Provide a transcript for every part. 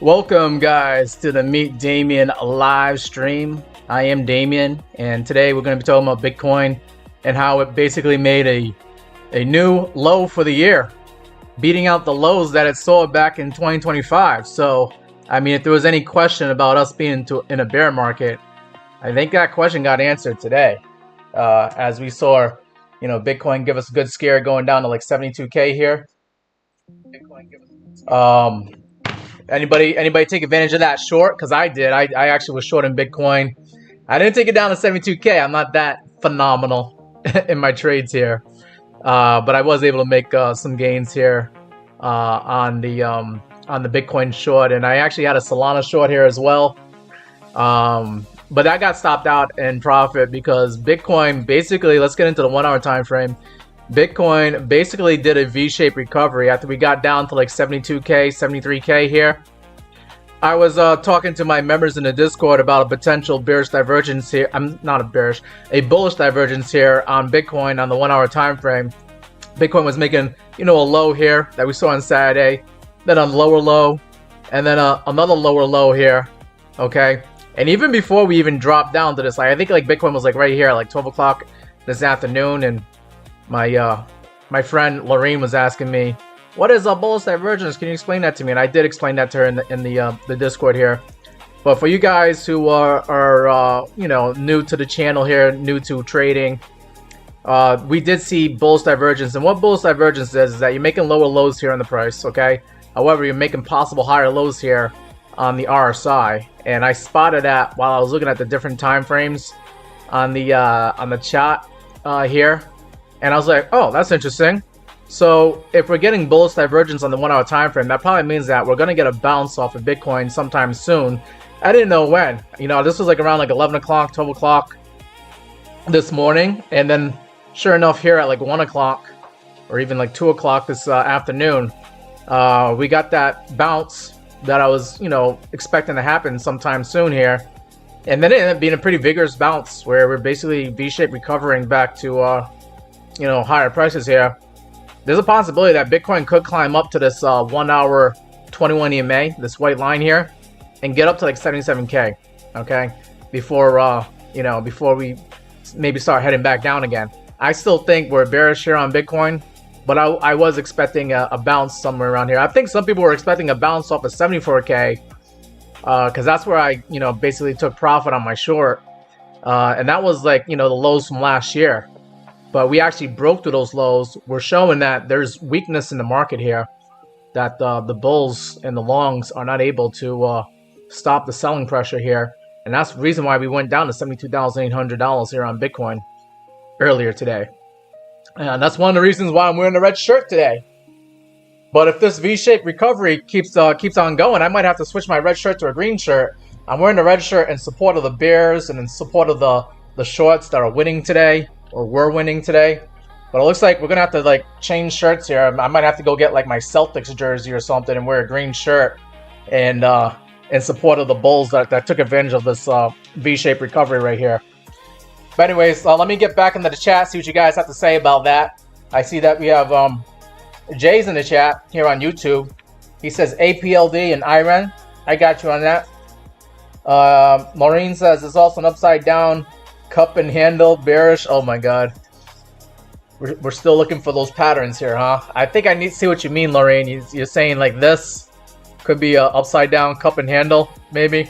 Welcome, guys, to the Meet Damien live stream. I am Damien, and today we're going to be talking about Bitcoin and how it basically made a new low for the year, beating out the lows that it saw back in 2025. So, I mean, if there was any question about us being in a bear market, I think that question got answered today, as we saw, Bitcoin give us a good scare going down to like 72K here. Anybody take advantage of that short? Because I did. I actually was short in Bitcoin. I didn't take it down to 72K. I'm not that phenomenal in my trades here, but I was able to make some gains here on the Bitcoin short, and I actually had a Solana short here as well. But that got stopped out in profit because Bitcoin basically, let's get into the 1 hour time frame. Bitcoin basically did a V-shaped recovery after we got down to like 72K, 73K here. I was talking to my members in the Discord about a potential bearish divergence here. A bullish divergence here on Bitcoin on the 1 hour time frame. Bitcoin was making, a low here that we saw on Saturday, then a lower low, and then another lower low here. Okay. And even before we even dropped down to this, I think like Bitcoin was like right here, like 12 o'clock this afternoon, and my friend Lorraine was asking me, what is a bullish divergence? Can you explain that to me? And I did explain that to her in the Discord here. But for you guys who are new to the channel here, new to trading, we did see bullish divergence. And what bullish divergence is that you're making lower lows here on the price, okay? However, you're making possible higher lows here on the RSI. And I spotted that while I was looking at the different time frames on the chart here. And I was like, oh, that's interesting. So if we're getting bullish divergence on the 1 hour time frame, that probably means that we're going to get a bounce off of Bitcoin sometime soon. I didn't know when. This was like around like 11 o'clock, 12 o'clock this morning. And then sure enough here at like 1 o'clock or even like 2 o'clock this afternoon, we got that bounce that I was, expecting to happen sometime soon here. And then it ended up being a pretty vigorous bounce where we're basically V-shaped recovering back to, higher prices here. There's a possibility that Bitcoin could climb up to this 1 hour 21 EMA, this white line here, and get up to like 77K, okay? Before we maybe start heading back down again. I still think we're bearish here on Bitcoin, but I was expecting a bounce somewhere around here. I think some people were expecting a bounce off of 74K, because that's where I, basically took profit on my short. And that was like, the lows from last year. But we actually broke through those lows. We're showing that there's weakness in the market here, that the bulls and the longs are not able to stop the selling pressure here. And that's the reason why we went down to $72,800 here on Bitcoin earlier today. And that's one of the reasons why I'm wearing the red shirt today. But if this V-shaped recovery keeps on going, I might have to switch my red shirt to a green shirt. I'm wearing the red shirt in support of the bears and in support of the shorts that are winning today, or were winning today. But it looks like we're gonna have to like change shirts here. I might have to go get like my Celtics jersey or something and wear a green shirt and in support of the bulls that took advantage of this V-shaped recovery right here. But anyways, let me get back into the chat, see what you guys have to say about that. I see that we have Jay's in the chat here on YouTube. He says APLD and IREN. I got you on that. Maureen says it's also an upside down cup and handle bearish. Oh my god, we're still looking for those patterns here, huh? I think I need to see what you mean, Lorraine. You're saying like this could be a upside down cup and handle, maybe.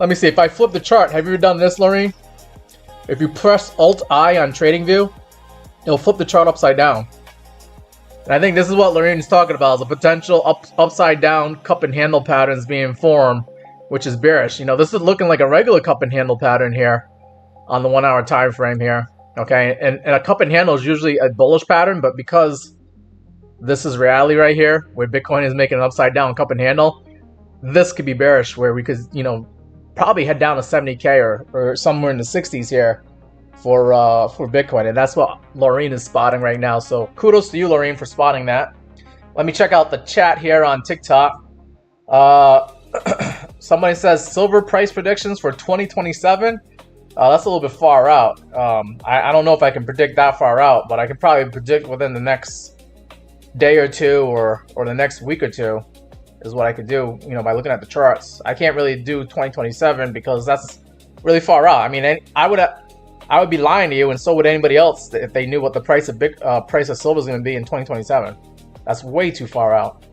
Let me see if I flip the chart. Have you ever done this, Lorraine? If you press Alt I on TradingView, it'll flip the chart upside down. And I think this is what Lorraine is talking about, is a potential upside down cup and handle patterns being formed, which is bearish. This is looking like a regular cup and handle pattern here on the 1 hour time frame here, okay? And a cup and handle is usually a bullish pattern, but because this is reality right here, where Bitcoin is making an upside down cup and handle, this could be bearish, where we could, probably head down to 70K or somewhere in the 60s here for Bitcoin, and that's what Laureen is spotting right now. So kudos to you, Laureen, for spotting that. Let me check out the chat here on TikTok. Somebody says silver price predictions for 2027. That's a little bit far out. I don't know if I can predict that far out, but I can probably predict within the next day or two or the next week or two. is what I could do, you know, by looking at the charts. I can't really do 2027 because that's really far out. I mean, I would be lying to you, and so would anybody else if they knew what the price of silver is going to be in 2027. That's way too far out.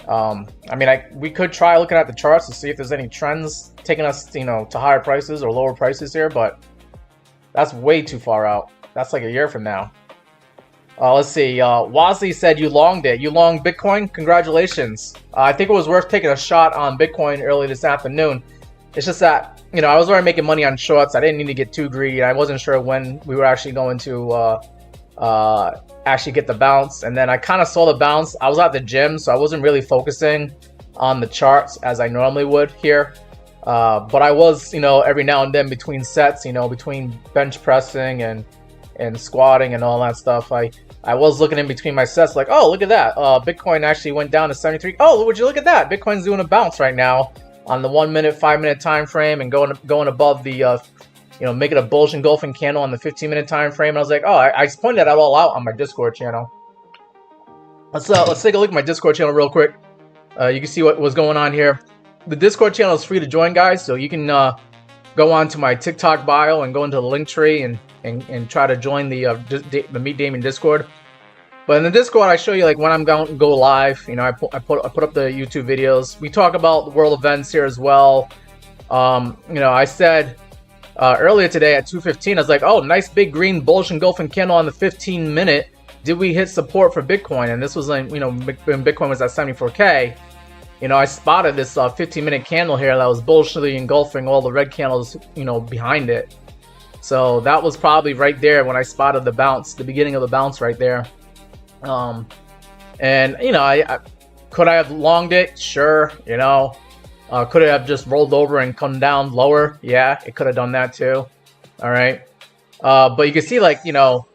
I mean, we could try looking at the charts to see if there's any trends taking us, you know, to higher prices or lower prices here, but that's way too far out. That's like a year from now. Let's see. Wasley said you longed it. You longed Bitcoin? Congratulations. I think it was worth taking a shot on Bitcoin early this afternoon. It's just that, you know, I was already making money on shorts. I didn't need to get too greedy. I wasn't sure when we were actually going to actually get the bounce. And then I kind of saw the bounce. I was at the gym, so I wasn't really focusing on the charts as I normally would here. But I was, you know, every now and then between sets, you know, between bench pressing and squatting and all that stuff, I was looking in between my sets like, oh, look at that. Bitcoin actually went down to 73. Oh, would you look at that? Bitcoin's doing a bounce right now on the 1 minute, 5 minute time frame and going above the, you know, making a bullish engulfing candle on the 15-minute time frame. And I was like, oh, I pointed that all out on my Discord channel. Let's take a look at my Discord channel real quick. You can see what was going on here. The Discord channel is free to join, guys, so you can go on to my TikTok bio and go into the link tree and try to join the Meet Damien Discord. But in the Discord, I show you like when I'm going to go live. You know, I put up the YouTube videos. We talk about the world events here as well. You know, I said earlier today at 2:15, I was like, oh, nice big green bullish engulfing candle on the 15-minute. Did we hit support for Bitcoin? And this was like, you know, when Bitcoin was at 74K. You know, I spotted this 15-minute candle here that was bullishly engulfing all the red candles, you know, behind it. So that was probably right there when I spotted the bounce, the beginning of the bounce right there. And you know, I could I have longed it? Sure. You know, could it have just rolled over and come down lower? Yeah, it could have done that too. All right. But you can see, like, you know,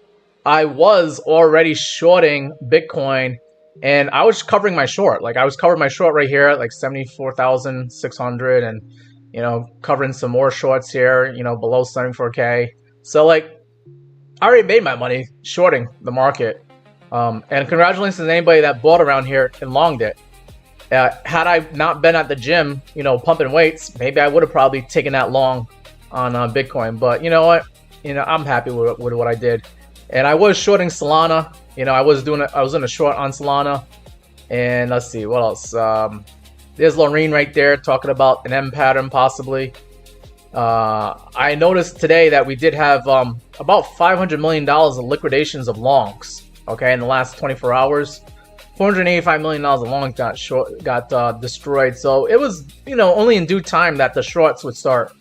I was already shorting Bitcoin. And I was covering my short. Like, I was covering my short right here at like 74,600 and, you know, covering some more shorts here, you know, below 74K. So, like, I already made my money shorting the market. And congratulations to anybody that bought around here and longed it. Had I not been at the gym, you know, pumping weights, maybe I would have probably taken that long on Bitcoin. But you know what? You know, I'm happy with what I did. And I was shorting Solana. You know, I was in a short on Solana. And let's see, what else? There's Lorene right there talking about an M pattern possibly. I noticed today that we did have about $500 million of liquidations of longs. Okay, in the last 24 hours. $485 million of longs got destroyed. So it was, you know, only in due time that the shorts would start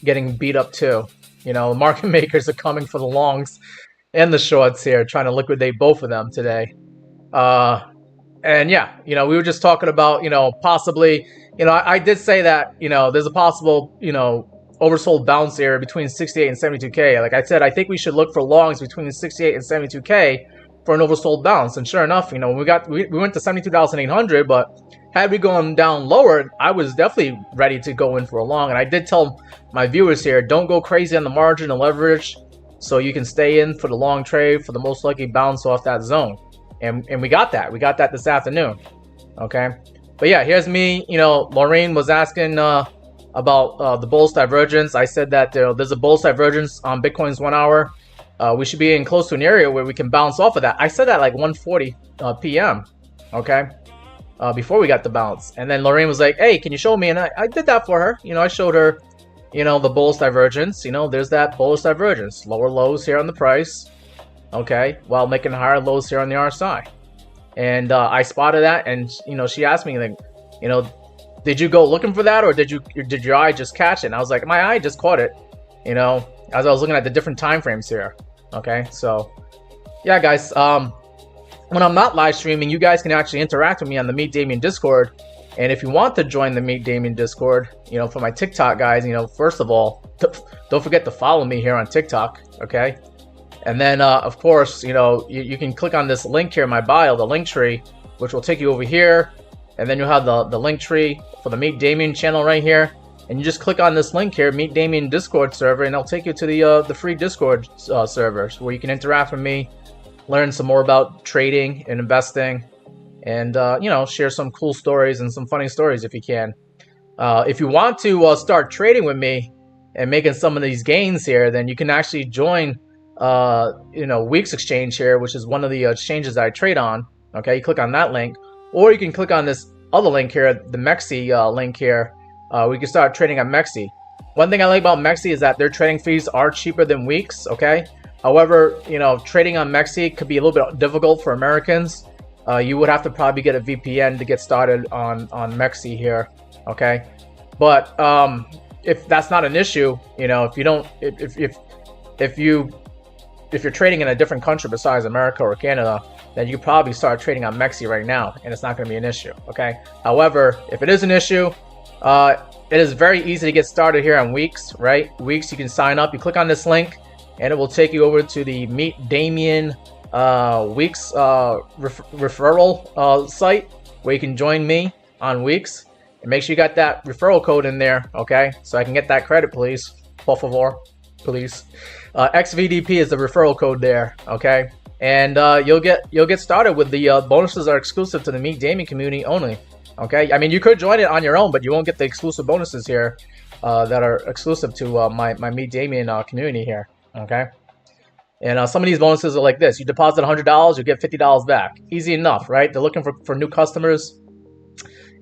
getting beat up too. You know, market makers are coming for the longs and the shorts here, trying to liquidate both of them today. And yeah, you know, we were just talking about, you know, possibly, you know, I did say that, you know, there's a possible, you know, oversold bounce area between 68 and 72K. Like I said, I think we should look for longs between 68 and 72K for an oversold bounce. And sure enough, you know, we went to 72,800, but had we gone down lower, I was definitely ready to go in for a long. And I did tell my viewers here, don't go crazy on the margin and leverage, so you can stay in for the long trade for the most likely bounce off that zone. And we got that. We got that this afternoon. Okay. But yeah, here's me. You know, Lorraine was asking about the bullish divergence. I said that there's a bullish divergence on Bitcoin's 1 hour. We should be in close to an area where we can bounce off of that. I said that like 1:40 p.m. Okay. Before we got the bounce. And then Lorraine was like, hey, can you show me? And I did that for her. You know, I showed her, you know, the bullish divergence. You know, there's that bullish divergence. Lower lows here on the price. Okay. While making higher lows here on the RSI. And I spotted that. And, you know, she asked me, like, you know, did you go looking for that? Or did your eye just catch it? And I was like, my eye just caught it. You know, as I was looking at the different time frames here. Okay. So, yeah, guys. When I'm not live streaming, you guys can actually interact with me on the Meet Damien Discord. And if you want to join the Meet Damien Discord, you know, for my TikTok guys, you know, first of all, don't forget to follow me here on TikTok, okay? And then, of course, you know, you can click on this link here in my bio, the link tree, which will take you over here. And then you'll have the link tree for the Meet Damien channel right here. And you just click on this link here, Meet Damien Discord server, and it'll take you to the free Discord servers where you can interact with me, learn some more about trading and investing, and you know, share some cool stories and some funny stories if you can. If you want to start trading with me and making some of these gains here, then you can actually join you know, WEEX exchange here, which is one of the exchanges that I trade on. Okay, you click on that link, or you can click on this other link here, the MEXC link here. We can start trading on MEXC. One thing I like about MEXC is that their trading fees are cheaper than WEEX. Okay, however, you know, trading on MEXC could be a little bit difficult for Americans. You would have to probably get a VPN to get started on MEXC here. Okay, but if that's not an issue, you know, if you don't, if you're trading in a different country besides America or Canada, then you probably start trading on MEXC right now, and it's not going to be an issue. Okay. However, if it is an issue, it is very easy to get started here on WEEX. Right, WEEX, you can sign up. You click on this link, and it will take you over to the Meet Damien WEEX referral site, where you can join me on WEEX. And make sure you got that referral code in there, okay? So I can get that credit, please. Por favor, please. XVDP is the referral code there, okay? And you'll get started with the bonuses that are exclusive to the Meet Damien community only, okay? I mean, you could join it on your own, but you won't get the exclusive bonuses here that are exclusive to my Meet Damien community here, okay? And some of these bonuses are like this: you deposit $100, you get $50 back. Easy enough, right? They're looking for new customers.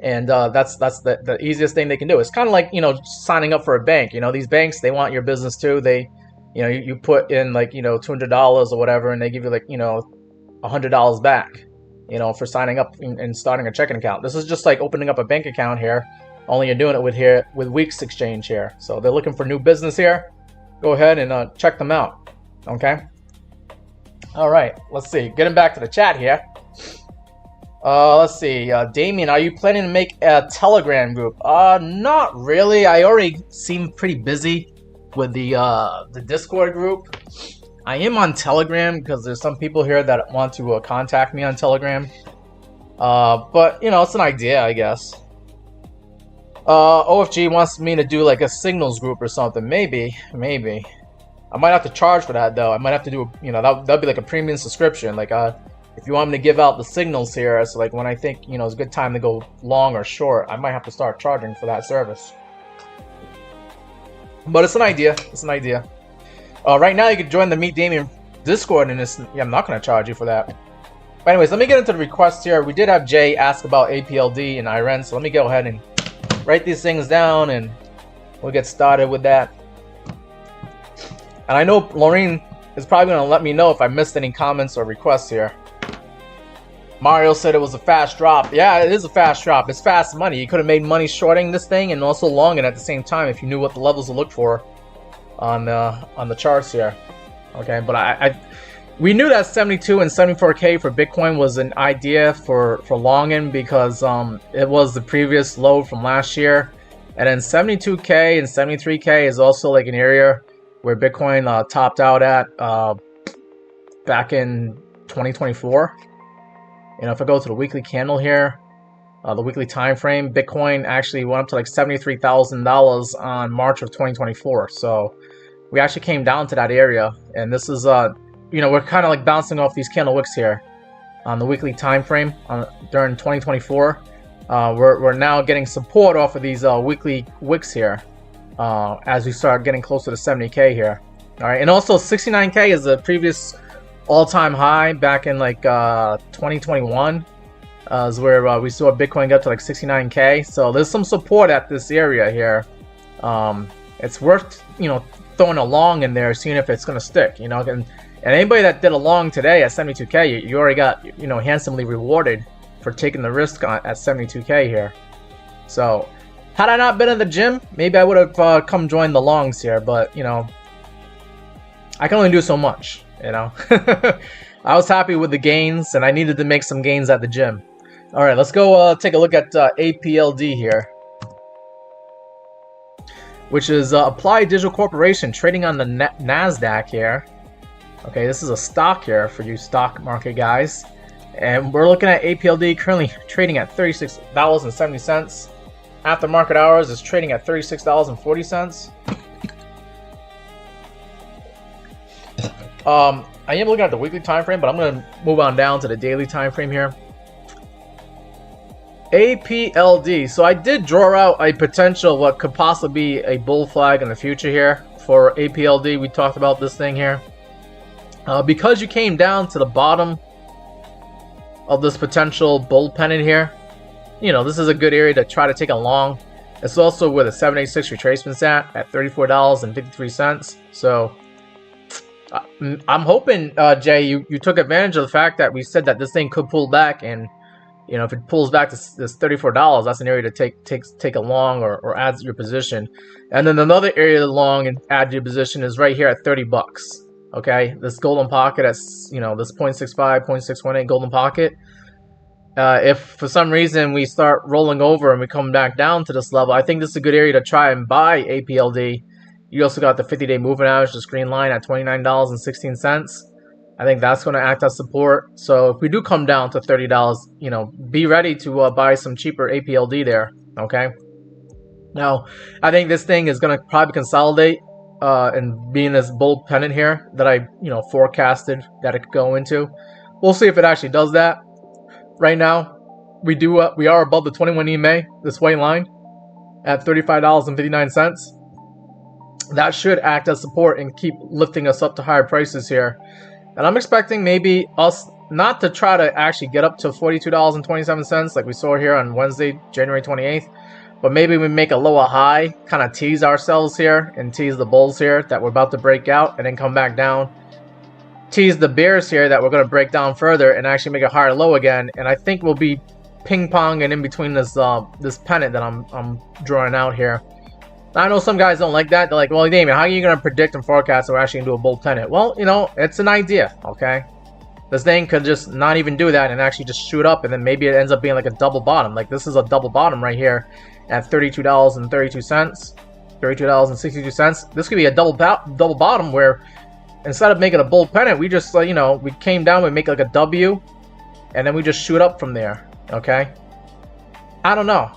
And that's the easiest thing they can do. It's kind of like, you know, signing up for a bank. You know, these banks, they want your business too. They, you know, you put in like, you know, $200 or whatever, and they give you like, you know, $100 back, you know, for signing up and starting a checking account. This is just like opening up a bank account here, only you're doing it with WEEX exchange here. So they're looking for new business here. Go ahead and check them out. Okay. All right. Let's see. Getting back to the chat here. Let's see. Damien, are you planning to make a Telegram group? Not really. I already seem pretty busy with the Discord group. I am on Telegram because there's some people here that want to contact me on Telegram. But you know, it's an idea, I guess. OFG wants me to do like a Signals group or something. Maybe. I might have to charge for that though. I might have to do, you know, that'd be like a premium subscription. Like if you want me to give out the signals here, it's like when I think, you know, it's a good time to go long or short, I might have to start charging for that service. But it's an idea. It's an idea. Right now, you can join the Meet Damien Discord, and yeah, I'm not going to charge you for that. But anyways, let me get into the requests here. We did have Jay ask about APLD and IREN, so let me go ahead and write these things down, and we'll get started with that. And I know Laureen is probably going to let me know if I missed any comments or requests here. Mario said it was a fast drop. Yeah, it is a fast drop. It's fast money. You could have made money shorting this thing and also longing at the same time if you knew what the levels to look for on the charts here. Okay, but we knew that 72 and 74K for Bitcoin was an idea for longing because it was the previous low from last year, and then 72K and 73K is also like an area where Bitcoin topped out at back in 2024. You know, if I go to the weekly candle here, the weekly time frame, Bitcoin actually went up to like $73,000 on March of 2024. So we actually came down to that area, and this is you know, we're kind of like bouncing off these candle wicks here on the weekly time frame during 2024. We're now getting support off of these weekly wicks here as we start getting closer to 70K here. All right, and also 69K is the previous all-time high back in like 2021 is where we saw Bitcoin get to like 69K. So there's some support at this area here. It's worth, you know, throwing a long in there, seeing if it's going to stick, you know. And anybody that did a long today at 72K, you already got, you know, handsomely rewarded for taking the risk at 72K here. So had I not been in the gym, maybe I would have come join the longs here, but you know, I can only do so much. You know, I was happy with the gains, and I needed to make some gains at the gym. All right, let's go take a look at APLD here, which is Applied Digital Corporation trading on the NASDAQ here. Okay, this is a stock here for you stock market guys. And we're looking at APLD currently trading at $36.70. After market hours is trading at $36.40. I am looking at the weekly time frame, but I'm going to move on down to the daily time frame here. APLD. So I did draw out a potential what could possibly be a bull flag in the future here for APLD. We talked about this thing here. Because you came down to the bottom of this potential bull pennant here, you know, this is a good area to try to take a long. It's also where the 786 retracement's at $34.53. So I'm hoping, Jay, you took advantage of the fact that we said that this thing could pull back, and you know, if it pulls back to this $34, that's an area to take a long or add to your position. And then another area to long and add to your position is right here at 30 bucks. Okay, this golden pocket, that's, you know, this 0.65, 0.618 golden pocket. If for some reason we start rolling over and we come back down to this level, I think this is a good area to try and buy APLD. You also got the 50-day moving average, the green line at $29.16. I think that's going to act as support. So if we do come down to $30, you know, be ready to buy some cheaper APLD there. Okay. Now, I think this thing is going to probably consolidate and be in this bull pennant here that I, you know, forecasted that it could go into. We'll see if it actually does that. Right now, we are above the 21 EMA, this white line, at $35.59. That should act as support and keep lifting us up to higher prices here. And I'm expecting maybe us not to try to actually get up to $42.27 like we saw here on Wednesday, January 28th. But maybe we make a lower high, kind of tease ourselves here and tease the bulls here that we're about to break out and then come back down. Tease the bears here that we're going to break down further and actually make a higher low again. And I think we'll be ping-ponging in between this this pennant that I'm drawing out here. I know some guys don't like that. They're like, well, Damien, how are you going to predict and forecast that we're actually going to do a bull pennant? Well, you know, it's an idea, okay? This thing could just not even do that and actually just shoot up, and then maybe it ends up being like a double bottom. Like, this is a double bottom right here at $32.32, $32.62. This could be a double bottom where instead of making a bull pennant, we just, you know, we came down, we make like a W, and then we just shoot up from there, okay? I don't know,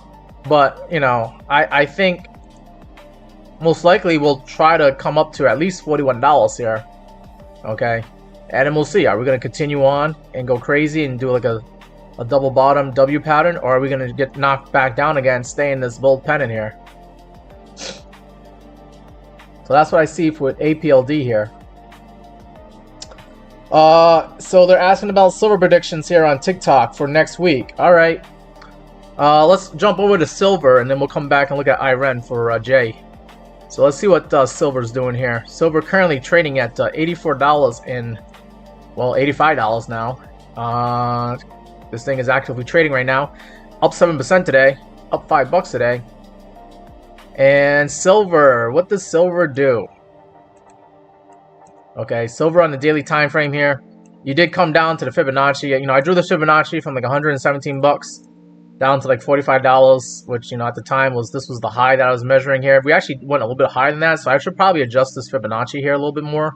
but, you know, I think most likely we'll try to come up to at least $41 here, okay? And then we'll see, are we going to continue on and go crazy and do like a double bottom W pattern, or are we going to get knocked back down again, stay in this bull pennant here? So that's what I see with APLD here. So they're asking about silver predictions here on TikTok for next week. All right, let's jump over to silver, and then we'll come back and look at Iran for Jay. So let's see what silver's doing here. Silver currently trading at $84 in, well, $85 now. This thing is actively trading right now, up 7% today, up $5 today. And silver, what does silver do? Okay, silver on the daily time frame here. You did come down to the Fibonacci. You know, I drew the Fibonacci from like 117 bucks down to like $45, which, you know, at the time this was the high that I was measuring here. We actually went a little bit higher than that, so I should probably adjust this Fibonacci here a little bit more.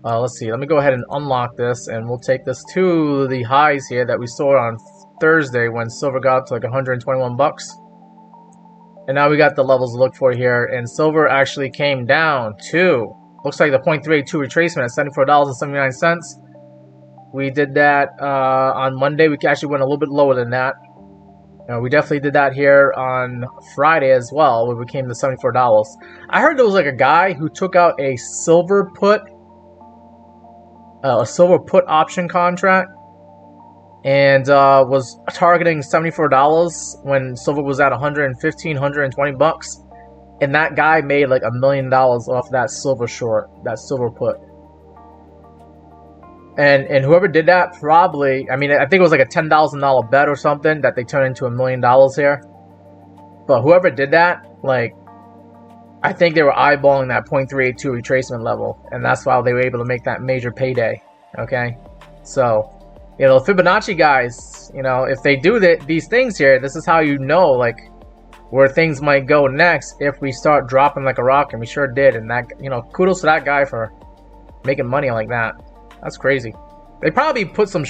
Let's see. Let me go ahead and unlock this, and we'll take this to the highs here that we saw on Thursday when silver got up to like 121 bucks. And now we got the levels to look for here, and silver actually came down to, looks like the 0.382 retracement at $74.79. We did that on Monday. We actually went a little bit lower than that. We definitely did that here on Friday as well, where we came to $74. I heard there was like a guy who took out a silver put option contract and was targeting $74 when silver was at 115, 120 bucks. And that guy made like $1 million off that silver short, that silver put. And whoever did that probably, I mean, I think it was like a $10,000 bet or something that they turned into $1 million here. But whoever did that, like, I think they were eyeballing that 0.382 retracement level. And that's why they were able to make that major payday. Okay? So, you know, Fibonacci guys, you know, if they do these things here, this is how you know, like, where things might go next if we start dropping like a rock. And we sure did. And that, you know, kudos to that guy for making money like that. That's crazy. They probably put some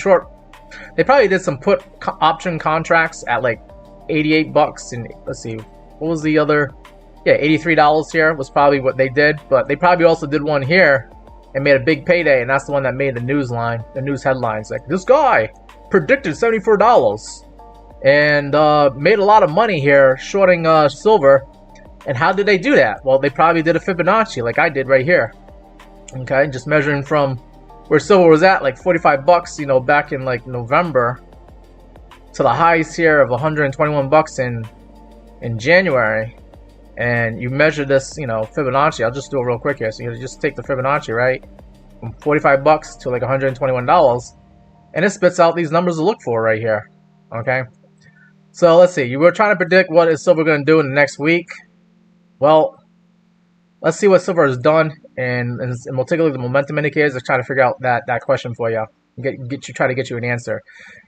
they probably did some put option contracts at like 88 bucks. And let's see, what was the other? Yeah, $83 here was probably what they did. But they probably also did one here and made a big payday. And that's the one that made the news headlines. Like, this guy predicted $74. and made a lot of money here shorting silver. And how did they do that? Well, they probably did a Fibonacci like I did right here. Okay, just measuring from where silver was at, like 45 bucks, you know, back in like November, to the highs here of 121 bucks in January. And you measure this, you know, Fibonacci. I'll just do it real quick here. So you just take the Fibonacci, right, from 45 bucks to like $121, and it spits out these numbers to look for right here. Okay, so let's see. You were trying to predict what is silver going to do in the next week. Well, let's see what silver has done, and we'll take a look at the momentum indicators to try to figure out that question for you. Try to get you an answer.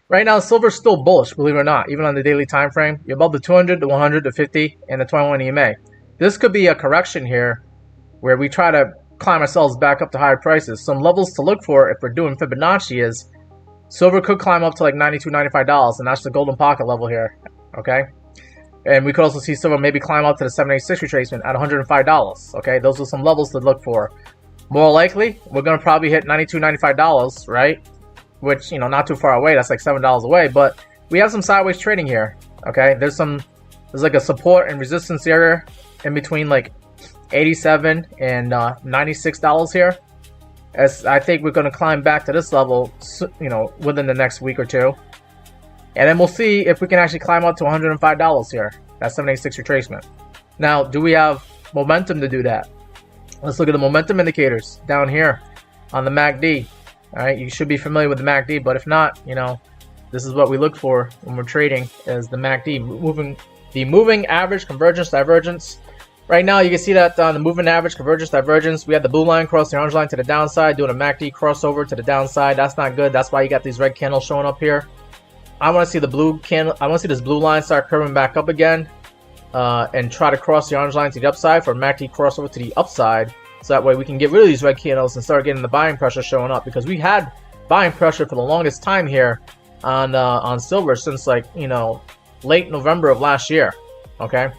Right now, silver's still bullish, believe it or not, even on the daily time frame. You're above the 200, the 100, the 50, and the 21 EMA. This could be a correction here, where we try to climb ourselves back up to higher prices. Some levels to look for if we're doing Fibonacci is silver could climb up to like $92, $95, and that's the golden pocket level here. Okay. And we could also see silver maybe climb up to the 786 retracement at $105. Okay, those are some levels to look for. More likely, we're going to probably hit $92, $95, right? Which, you know, not too far away. That's like $7 away. But we have some sideways trading here. Okay, there's like a support and resistance area in between like $87 and $96 here. As I think we're going to climb back to this level, you know, within the next week or two. And then we'll see if we can actually climb up to $105 here. That's 786 retracement. Now, do we have momentum to do that? Let's look at the momentum indicators down here on the MACD. All right, you should be familiar with the MACD, but if not, you know, this is what we look for when we're trading, is the MACD, the moving average convergence divergence. Right now, you can see that on the moving average convergence divergence, we had the blue line cross the orange line to the downside, doing a MACD crossover to the downside. That's not good. That's why you got these red candles showing up here. I want to see the blue candle. I want to see this blue line start curving back up again, and try to cross the orange line to the upside for a MACD crossover to the upside. So that way we can get rid of these red candles and start getting the buying pressure showing up, because we had buying pressure for the longest time here on silver since, like, you know, late November of last year. Okay.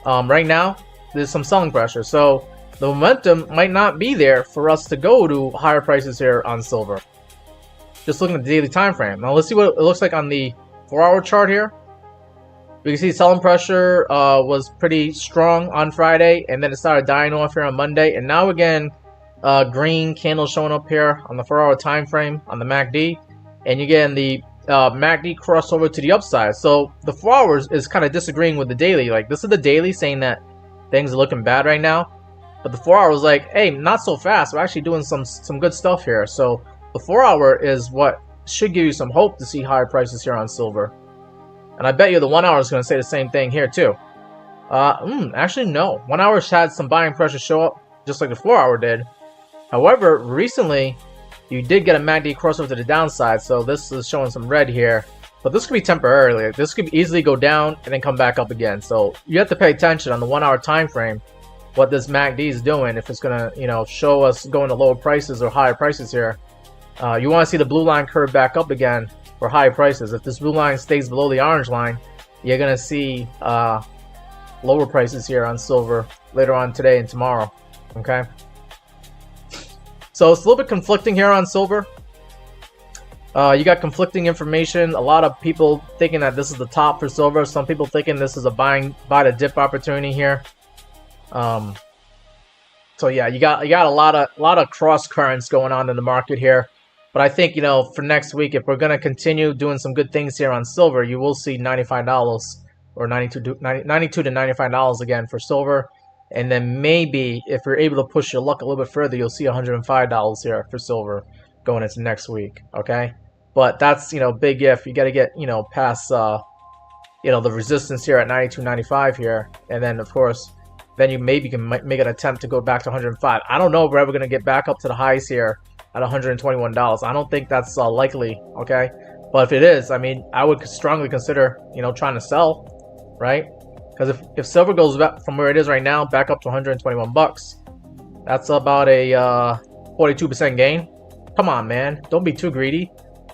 Right now there's some selling pressure, so the momentum might not be there for us to go to higher prices here on silver. Just looking at the daily time frame. Now let's see what it looks like on the 4-hour chart here. We can see selling pressure was pretty strong on Friday, and then it started dying off here on Monday. And now again, green candle showing up here on the 4-hour time frame on the MACD, and again the MACD crossover to the upside. So the 4 hours is kind of disagreeing with the daily. Like, this is the daily saying that things are looking bad right now, but the 4 hour was like, hey, not so fast. We're actually doing some good stuff here. So the 4 hour is what should give you some hope to see higher prices here on silver. And I bet you the 1 hour is going to say the same thing here too. Actually, no. 1 hour had some buying pressure show up, just like the 4 hour did. However, recently, you did get a MACD crossover to the downside, so this is showing some red here. But this could be temporarily. This could easily go down and then come back up again. So you have to pay attention on the 1 hour time frame, what this MACD is doing, if it's going to, you know, show us going to lower prices or higher prices here. You want to see the blue line curve back up again for high prices. If this blue line stays below the orange line, you're going to see lower prices here on silver later on today and tomorrow. Okay, so it's a little bit conflicting here on silver. You got conflicting information. A lot of people thinking that this is the top for silver. Some people thinking this is a buy the dip opportunity here. So yeah, you got a lot of cross currents going on in the market here. But I think, you know, for next week, if we're going to continue doing some good things here on silver, you will see $95 or $92 to $95 again for silver. And then maybe if you're able to push your luck a little bit further, you'll see $105 here for silver going into next week. Okay. But that's, you know, big if. You got to get, you know, past, you know, the resistance here at 92.95 here. And then, of course, then you maybe can make an attempt to go back to 105. I don't know if we're ever going to get back up to the highs here at $121. I don't think that's likely, okay? But if it is, I mean, I would strongly consider, you know, trying to sell, right? Because if silver goes back from where it is right now back up to 121 bucks, that's about a 42% gain. Come on, man, don't be too greedy.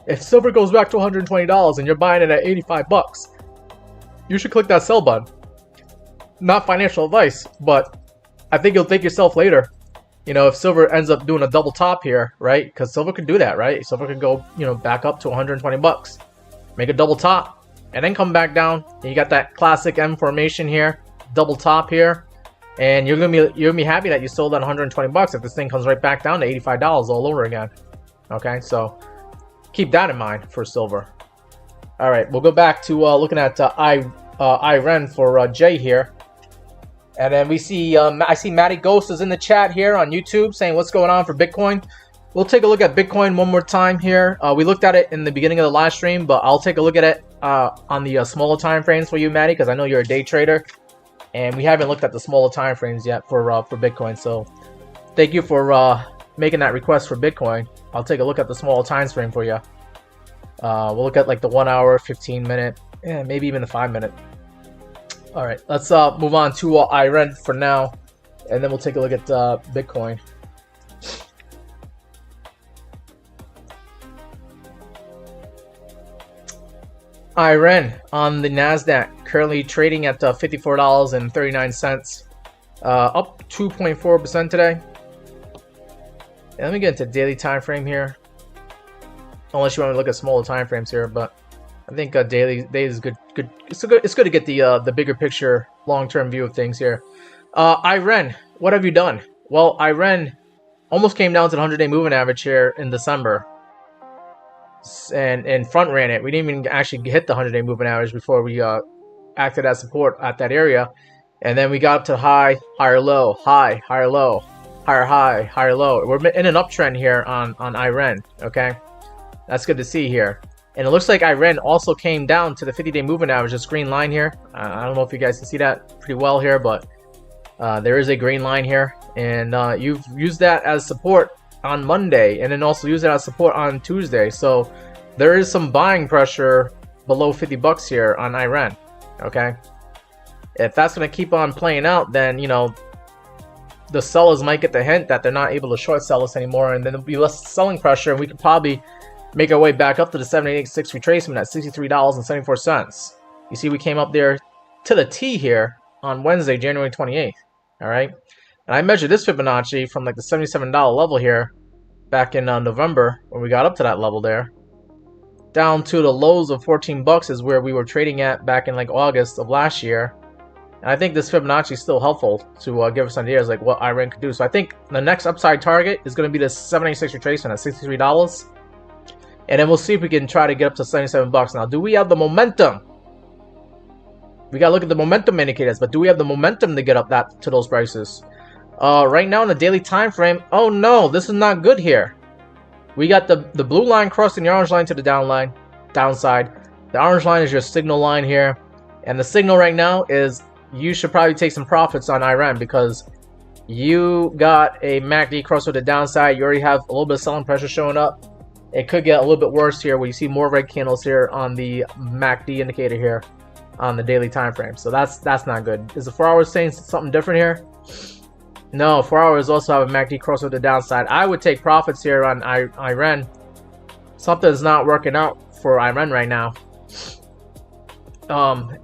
If silver goes back to $120 and you're buying it at 85 bucks, you should click that sell button. Not financial advice, but I think you'll thank yourself later. You know, if silver ends up doing a double top here, right? Because silver could do that, right? Silver could go, you know, back up to 120 bucks, make a double top, and then come back down. And you got that classic M formation here, double top here, and you're gonna be happy that you sold at 120 bucks if this thing comes right back down to $85 all over again. Okay, so keep that in mind for silver. All right, we'll go back to looking at IREN for Jay here. And then we see, I see Matty Ghost is in the chat here on YouTube saying what's going on for Bitcoin. We'll take a look at Bitcoin one more time here. We looked at it in the beginning of the live stream, but I'll take a look at it on the smaller time frames for you, Matty, because I know you're a day trader. And we haven't looked at the smaller time frames yet for Bitcoin. So thank you for making that request for Bitcoin. I'll take a look at the smaller time frame for you. We'll look at like the 1 hour, 15 minute, maybe even the 5 minute. All right, let's move on to IREN for now, and then we'll take a look at Bitcoin. IREN on the NASDAQ currently trading at $54.39, up 2.4% today. And let me get into daily time frame here, unless you want to look at smaller time frames here, but I think daily is good. It's good to get the bigger picture, long-term view of things here. IREN, what have you done? Well, IREN almost came down to the 100-day moving average here in December, and front ran it. We didn't even actually hit the 100-day moving average before we acted as support at that area, and then we got up to high, higher, low, high, higher, low, higher, high, higher, low. We're in an uptrend here on IREN. Okay, that's good to see here. And it looks like IREN also came down to the 50-day moving average, this green line here. I don't know if you guys can see that pretty well here, but there is a green line here. And you've used that as support on Monday, and then also used it as support on Tuesday. So there is some buying pressure below 50 bucks here on IREN. Okay, if that's going to keep on playing out, then, you know, the sellers might get the hint that they're not able to short sell us anymore, and then there'll be less selling pressure, and we could probably make our way back up to the 786 retracement at $63.74. You see, we came up there to the T here on Wednesday, January 28th. All right, and I measured this Fibonacci from like the $77 level here back in November, when we got up to that level there, down to the lows of 14 bucks is where we were trading at back in like August of last year. And I think this Fibonacci is still helpful to give us ideas like what IREN could do. So I think the next upside target is going to be the 786 retracement at $63. And then we'll see if we can try to get up to 77 bucks. Now, do we have the momentum? We gotta look at the momentum indicators, but do we have the momentum to get up to those prices? Right now in the daily time frame, oh no, this is not good here. We got the blue line crossing the orange line to the downside. The orange line is your signal line here, and the signal right now is you should probably take some profits on IREN because you got a MACD cross to the downside. You already have a little bit of selling pressure showing up. It could get a little bit worse here where you see more red candles here on the MACD indicator here on the daily time frame. So that's not good. Is the 4 hours saying something different here? No, 4 hours also have a MACD cross to the downside. I would take profits here on IREN. Something's not working out for IREN right now.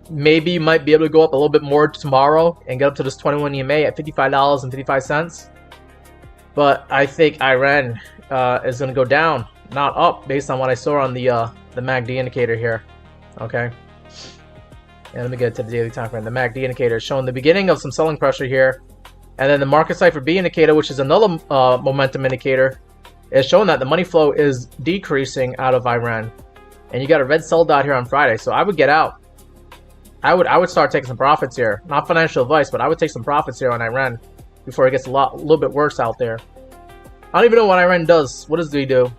Maybe you might be able to go up a little bit more tomorrow and get up to this 21 EMA at $55.55. But I think IREN is going to go down, not up, based on what I saw on the MACD indicator here. Okay, and let me get to the daily time frame. The MACD indicator is showing the beginning of some selling pressure here, and then the market cipher B indicator, which is another momentum indicator, is showing that the money flow is decreasing out of IREN, and you got a red sell dot here on Friday. So I would get out. I would start taking some profits here. Not financial advice, but I would take some profits here on IREN before it gets a little bit worse out there. I don't even know what IREN does. What does they do?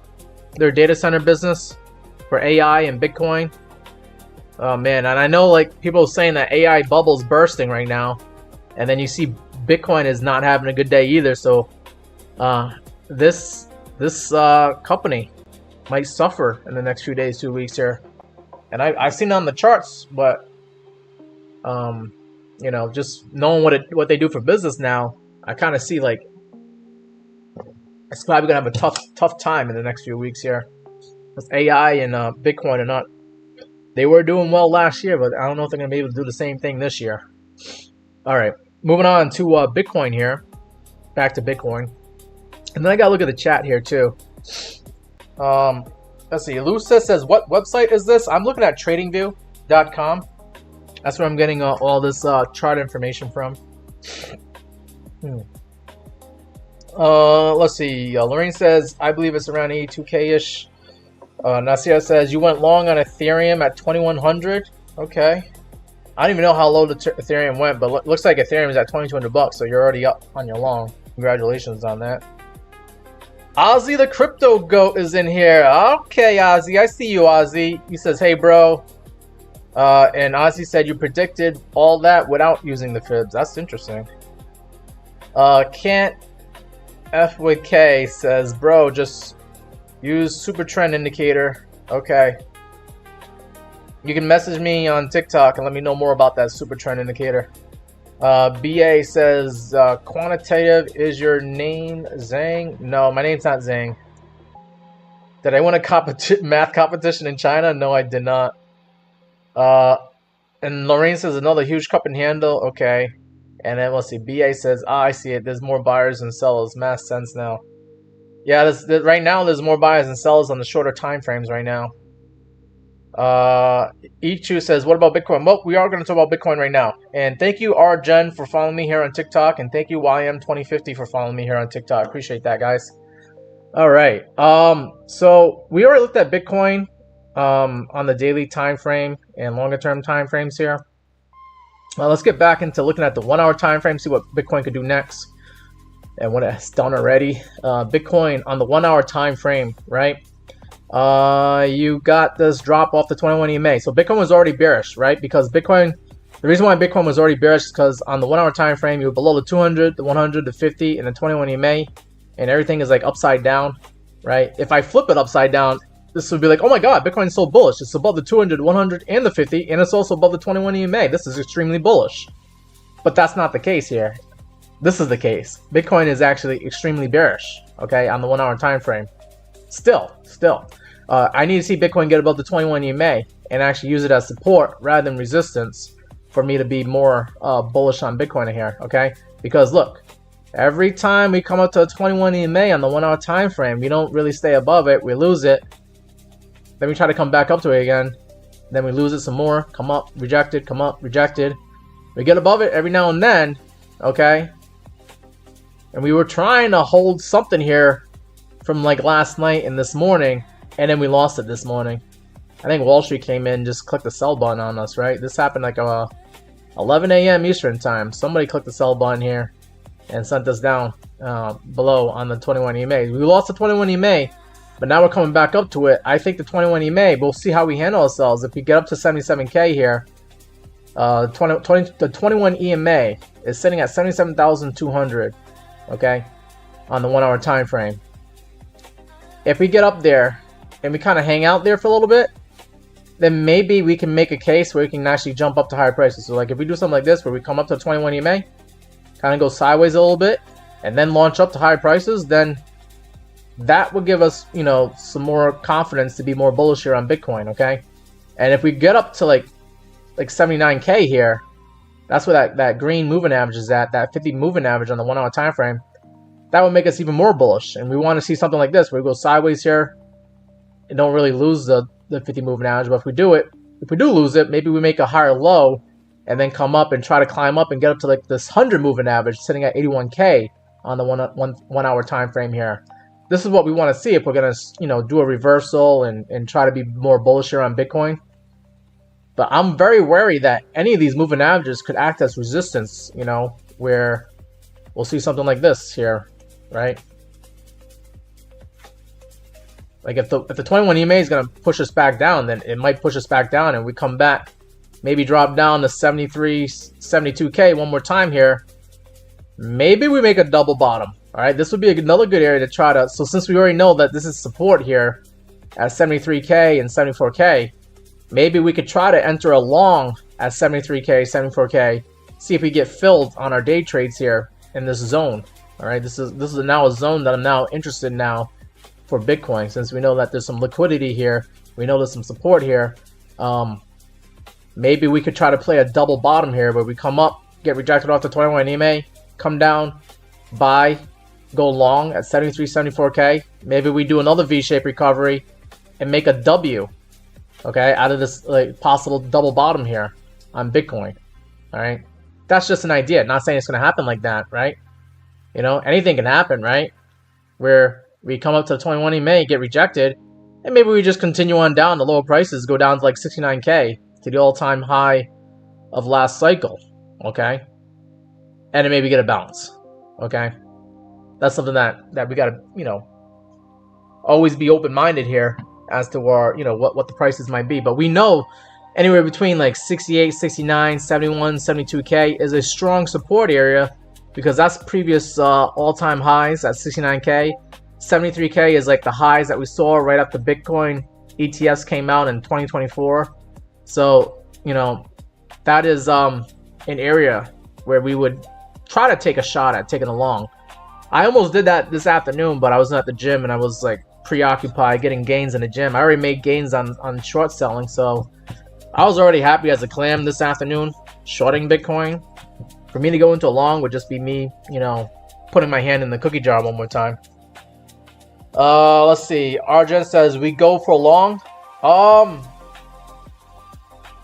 Their data center business for AI and Bitcoin. Oh man, and I know like people saying that AI bubble's bursting right now, and then you see Bitcoin is not having a good day either. So this company might suffer in the next few days, 2 weeks here. And I've seen it on the charts, but you know, just knowing what they do for business now, I kind of see like it's probably gonna have a tough time in the next few weeks here. Because AI and Bitcoin are not. They were doing well last year, but I don't know if they're gonna be able to do the same thing this year. All right, moving on to Bitcoin here. Back to Bitcoin, and then I gotta look at the chat here too. Let's see. Lucia says, "What website is this?" I'm looking at TradingView. WEEX.com. That's where I'm getting all this chart information from. Let's see. Lorraine says, I believe it's around 82K-ish. Nasir says, you went long on Ethereum at 2100. Okay. I don't even know how low the Ethereum went, but looks like Ethereum is at 2200 bucks, so you're already up on your long. Congratulations on that. Ozzy the Crypto Goat is in here. Okay, Ozzy. I see you, Ozzy. He says, hey, bro. And Ozzy said you predicted all that without using the fibs. That's interesting. Can't F with K says, bro, just use super trend indicator. Okay. You can message me on TikTok and let me know more about that super trend indicator. BA says, quantitative is your name Zhang? No, my name's not Zhang. Did I win a math competition in China? No, I did not. And Lorraine says, another huge cup and handle. Okay. And then let's see. BA says, I see it. There's more buyers than sellers. Math sense now. Yeah, right now there's more buyers than sellers on the shorter time frames right now. Ichu says, what about Bitcoin? Well, we are going to talk about Bitcoin right now. And thank you, RGen, for following me here on TikTok. And thank you, YM2050, for following me here on TikTok. Appreciate that, guys. All right. So we already looked at Bitcoin on the daily time frame and longer term time frames here. Let's get back into looking at the 1 hour time frame, see what Bitcoin could do next and what it has done already. Bitcoin on the 1 hour time frame, right? You got this drop off the 21 EMA. So Bitcoin was already bearish, right? Because Bitcoin, the reason why Bitcoin was already bearish is because on the 1 hour time frame, you were below the 200, the 100, the 50, and the 21 EMA, and everything is like upside down, right? If I flip it upside down, this would be like, oh my god, Bitcoin's so bullish. It's above the 200, 100, and the 50, and it's also above the 21 EMA. This is extremely bullish. But that's not the case here. This is the case. Bitcoin is actually extremely bearish, okay, on the 1 hour time frame. Still. I need to see Bitcoin get above the 21 EMA and actually use it as support rather than resistance for me to be more bullish on Bitcoin here, okay? Because look, every time we come up to a 21 EMA on the 1 hour time frame, we don't really stay above it. We lose it. Then we try to come back up to it again. Then we lose it some more. Come up, rejected, come up, rejected. We get above it every now and then, okay? And we were trying to hold something here from like last night and this morning, and then we lost it this morning. I think Wall Street came in, just clicked the sell button on us, right? This happened like 11 a.m. Eastern time. Somebody clicked the sell button here and sent us down below on the 21 EMA. We lost the 21 EMA, but now we're coming back up to it. I think the 21 EMA, we'll see how we handle ourselves. If we get up to 77K here, the 21 EMA is sitting at 77,200, okay, on the 1 hour time frame. If we get up there and we kind of hang out there for a little bit, then maybe we can make a case where we can actually jump up to higher prices. So like if we do something like this where we come up to 21 EMA, kind of go sideways a little bit, and then launch up to higher prices, then that would give us, you know, some more confidence to be more bullish here on Bitcoin, okay? And if we get up to like 79K here, that's where that green moving average is at, that 50 moving average on the 1 hour time frame. That would make us even more bullish, and we want to see something like this where we go sideways here and don't really lose the 50 moving average. But if we do lose it, maybe we make a higher low and then come up and try to climb up and get up to like this 100 moving average sitting at 81K on the one hour time frame here. This is what we want to see if we're gonna, you know, do a reversal and try to be more bullish here on Bitcoin. But I'm very wary that any of these moving averages could act as resistance, you know, where we'll see something like this here, right? Like if the 21 EMA is going to push us back down, then it might push us back down and we come back, maybe drop down to 73, 72K one more time here. Maybe we make a double bottom, all right? This would be another good area to try to, so since we already know that this is support here at 73K and 74K, maybe we could try to enter a long at 73K, 74K, see if we get filled on our day trades here in this zone. All right, this is now a zone that I'm now interested in now for Bitcoin, since we know that there's some liquidity here, we know there's some support here. Maybe we could try to play a double bottom here where we come up, get rejected off the 21 EMA, come down, buy, go long at 73, 74K. Maybe we do another V-shaped recovery and make a W Okay, out of this like possible double bottom here on Bitcoin. All right, that's just an idea. Not saying it's going to happen like that, right? You know, anything can happen, right? Where we come up to 21 EMA, get rejected, and maybe we just continue on down. The lower prices go down to like 69K to the all-time high of last cycle. Okay, and then maybe get a bounce. Okay, that's something that we got to, you know, always be open-minded here as to where, you know, what the prices might be. But we know anywhere between like 68, 69, 71, 72K is a strong support area, because that's previous all-time highs at 69K. 73K is like the highs that we saw right after Bitcoin ETFs came out in 2024. So, you know, that is an area where we would try to take a shot at taking a long. I almost did that this afternoon, but I was at the gym and I was like preoccupied getting gains in the gym. I already made gains on short selling, so I was already happy as a clam this afternoon shorting Bitcoin. For me to go into a long would just be me, you know, putting my hand in the cookie jar one more time. Let's see. Arjun says we go for a long.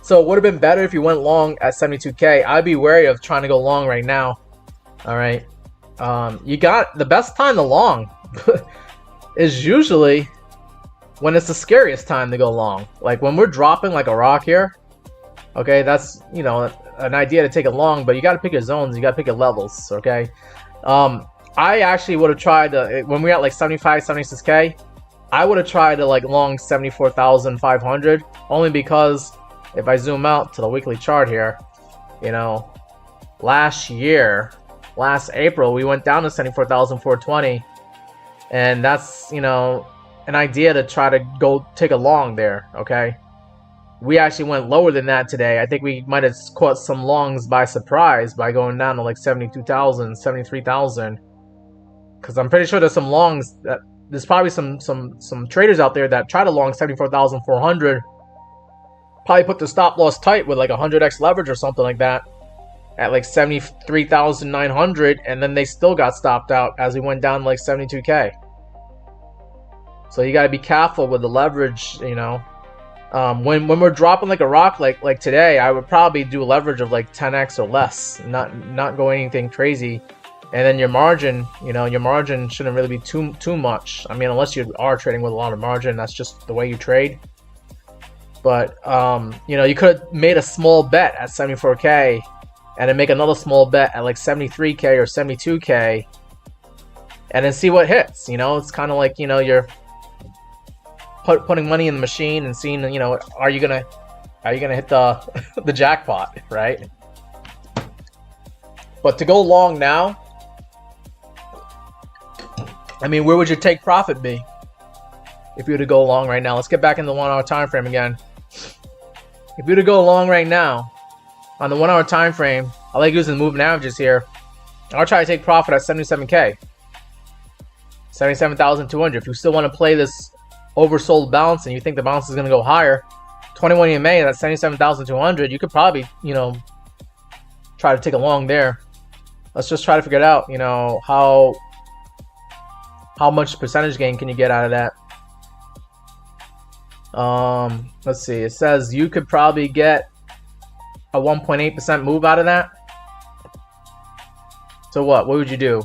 So it would have been better if you went long at 72K. I'd be wary of trying to go long right now. All right. You got the best time to long is usually when it's the scariest time to go long. Like when we're dropping like a rock here. Okay, that's, you know, an idea to take it long, but you got to pick your zones. You got to pick your levels. Okay. I actually would have tried to, when we got like 75, 76K, I would have tried to like long 74,500, only because if I zoom out to the weekly chart here, you know, last April, we went down to 74,420, and that's, you know, an idea to try to go take a long there. Okay, we actually went lower than that today. I think we might have caught some longs by surprise by going down to like 72,000, 73,000, because I'm pretty sure there's some longs that there's probably some traders out there that try to long 74,400, probably put the stop loss tight with like 100x leverage or something like that at like 73,900, and then they still got stopped out as we went down to like 72K. So you got to be careful with the leverage, you know. When we're dropping like a rock like today, I would probably do a leverage of like 10x or less, not go anything crazy. And then your margin, you know, your margin shouldn't really be too much. I mean, unless you are trading with a lot of margin, that's just the way you trade. But you know, you could have made a small bet at 74K and then make another small bet at like 73K or 72K and then see what hits. You know, it's kind of like, you know, you're putting money in the machine and seeing, you know, are you gonna hit the the jackpot, right? But to go long now, I mean, where would your take profit be if you were to go long right now? Let's get back in the 1 hour time frame again. If you were to go long right now on the 1 hour time frame, I like using moving averages here. I'll try to take profit at 77K, 77,200. If you still want to play this oversold bounce and you think the bounce is going to go higher, 21 EMA at 77,200, you could probably, you know, try to take a long there. Let's just try to figure it out, you know, how much percentage gain can you get out of that? Let's see. It says you could probably get a 1.8% move out of that. So what would you do?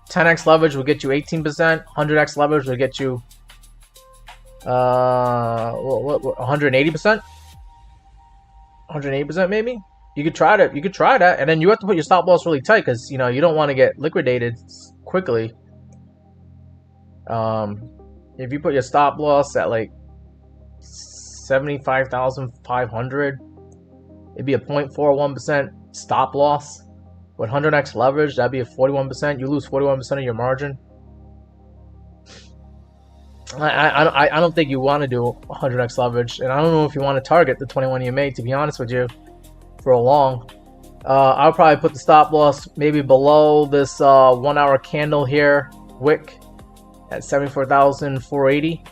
10x leverage will get you 18%. 100x leverage will get you 180%. 180% maybe. You could try that. You could try that, and then you have to put your stop loss really tight because, you know, you don't want to get liquidated quickly. If you put your stop loss at like 75,500, it'd be a 0.41% stop loss. With 100x leverage, that'd be a 41%. You lose 41% of your margin. I don't think you want to do 100x leverage, and I don't know if you want to target the 21 EMA, to be honest with you, for a long. I'll probably put the stop loss maybe below this 1 hour candle here, wick, at 74,480.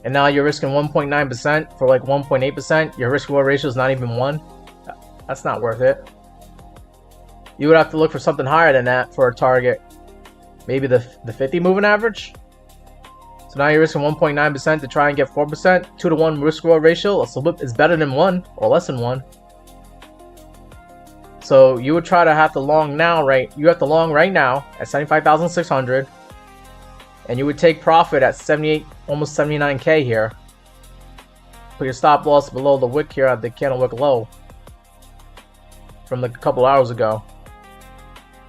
And now you're risking 1.9% for like 1.8%. Your risk reward ratio is not even 1. That's not worth it. You would have to look for something higher than that for a target. Maybe the 50 moving average. So now you're risking 1.9% to try and get 4%. 2-to-1 risk-reward ratio. So it's better than 1 or less than 1. So you would try to have to long now, right? You have to long right now at 75,600, and you would take profit at 78, almost 79K here. Put your stop loss below the wick here at the candle wick low from like a couple hours ago,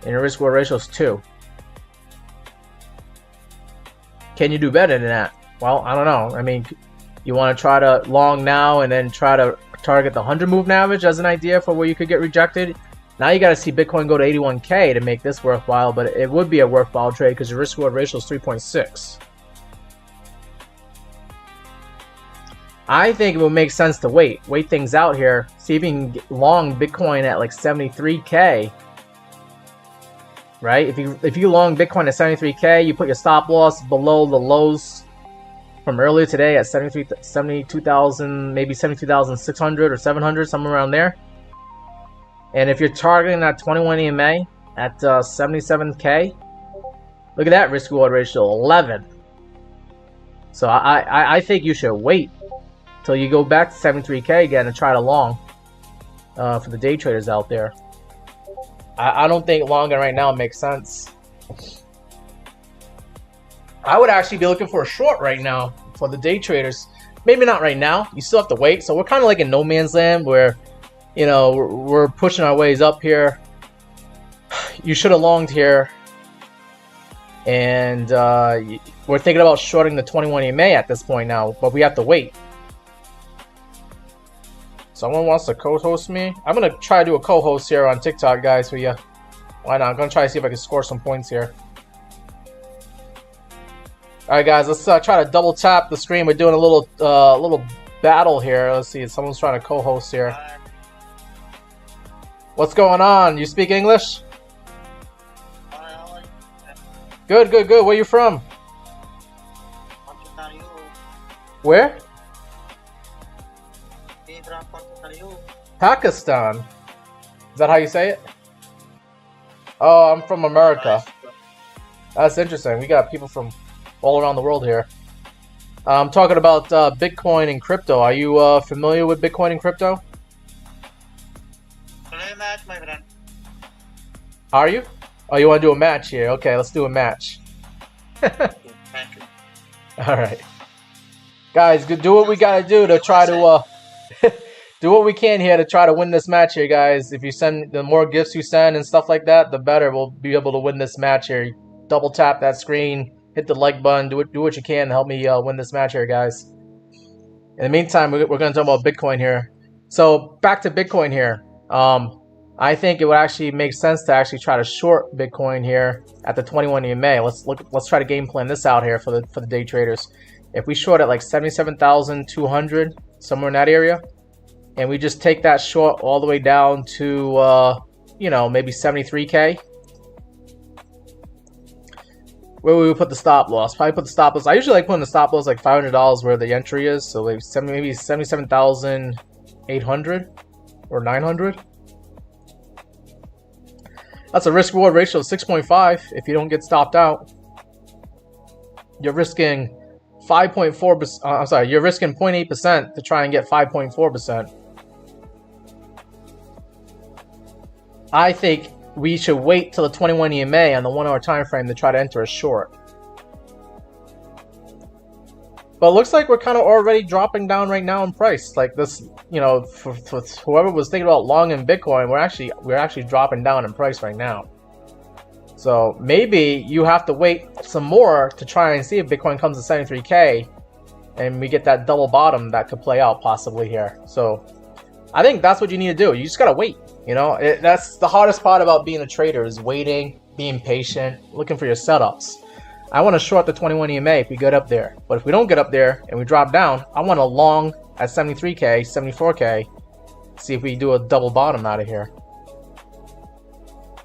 and your risk-reward ratio is 2. Can you do better than that? Well, I don't know. I mean, you want to try to long now and then try to target the 100 moving average as an idea for where you could get rejected. Now you got to see Bitcoin go to 81K to make this worthwhile, but it would be a worthwhile trade because your risk-reward ratio is 3.6. I think it would make sense to wait things out here, see if you can get long Bitcoin at like 73K. Right? If you long Bitcoin at 73K, you put your stop loss below the lows from earlier today at 72,000, maybe 72,600 or 700, somewhere around there. And if you're targeting that 21 EMA at 77K, look at that risk reward ratio, 11. So I think you should wait till you go back to 73K again and try to long for the day traders out there. I don't think longing right now makes sense. I would actually be looking for a short right now for the day traders. Maybe not right now. You still have to wait. So we're kind of like in no man's land where, you know, we're pushing our ways up here. You should have longed here. And we're thinking about shorting the 21 EMA at this point now, but we have to wait. Someone wants to co-host me. I'm going to try to do a co-host here on TikTok, guys, for you. Why not? I'm going to try to see if I can score some points here. Alright, guys, let's try to double tap the screen. We're doing a little battle here. Let's see. Someone's trying to co-host here. What's going on? You speak English? Good, good, good. Where you from? Where? Pakistan. Is that how you say it? Oh, I'm from America. That's interesting. We got people from all around the world here. I'm talking about Bitcoin and crypto. Are you familiar with Bitcoin and crypto? Match, my friend. Are you? Oh, you want to do a match here? Okay, let's do a match. Alright. Guys, do what we gotta do to try to do what we can here to try to win this match here, guys. If you send, the more gifts you send and stuff like that, the better we'll be able to win this match here. Double tap that screen, hit the like button, do what you can to help me win this match here, guys. In the meantime, we're going to talk about Bitcoin here. So back to Bitcoin here. I think it would actually make sense to actually try to short Bitcoin here at the 21 EMA. Let's try to game plan this out here for the day traders. If we short at like 77,200, somewhere in that area, and we just take that short all the way down to, you know, maybe 73K. Where we would put the stop loss? Probably put the stop loss. I usually like putting the stop loss like $500 where the entry is. So like maybe 77,800 or 900. That's a risk reward ratio of 6.5 if you don't get stopped out. You're risking 5.4%. I'm sorry, you're risking 0.8% to try and get 5.4%. I think we should wait till the 21 EMA on the 1 hour time frame to try to enter a short. But it looks like we're kind of already dropping down right now in price. Like this, you know, for whoever was thinking about long in Bitcoin, we're actually dropping down in price right now. So maybe you have to wait some more to try and see if Bitcoin comes to 73K and we get that double bottom that could play out possibly here. So I think that's what you need to do. You just gotta wait. You know, that's the hardest part about being a trader, is waiting, being patient, looking for your setups. I want to short the 21 EMA if we get up there. But if we don't get up there and we drop down, I want to long at 73K, 74K. See if we do a double bottom out of here.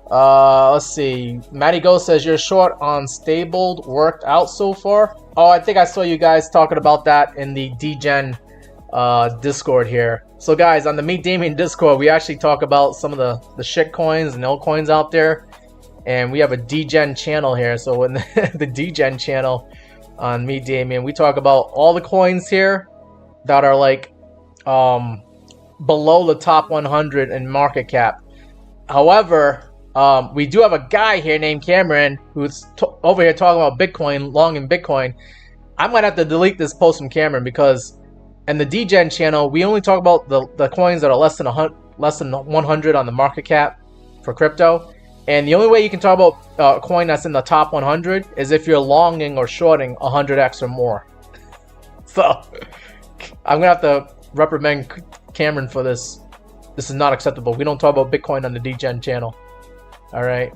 Let's see. Matty Go says you're short on stabled, worked out so far. Oh, I think I saw you guys talking about that in the DGen Discord here. So guys, on the Meet Damien Discord, we actually talk about some of the shit coins and altcoins out there. And we have a DGen channel here. So in the DGen channel, on Meet Damien. We talk about all the coins here that are like below the top 100 in market cap. However, we do have a guy here named Cameron who's over here talking about Bitcoin, long in Bitcoin. I'm gonna have to delete this post from Cameron because in the DGen channel we only talk about the coins that are less than 100 on the market cap for crypto, and the only way you can talk about a coin that's in the top 100 is if you're longing or shorting 100x or more. So I'm gonna have to reprimand Cameron for this. This is not acceptable. We don't talk about Bitcoin on the DGen channel. All right.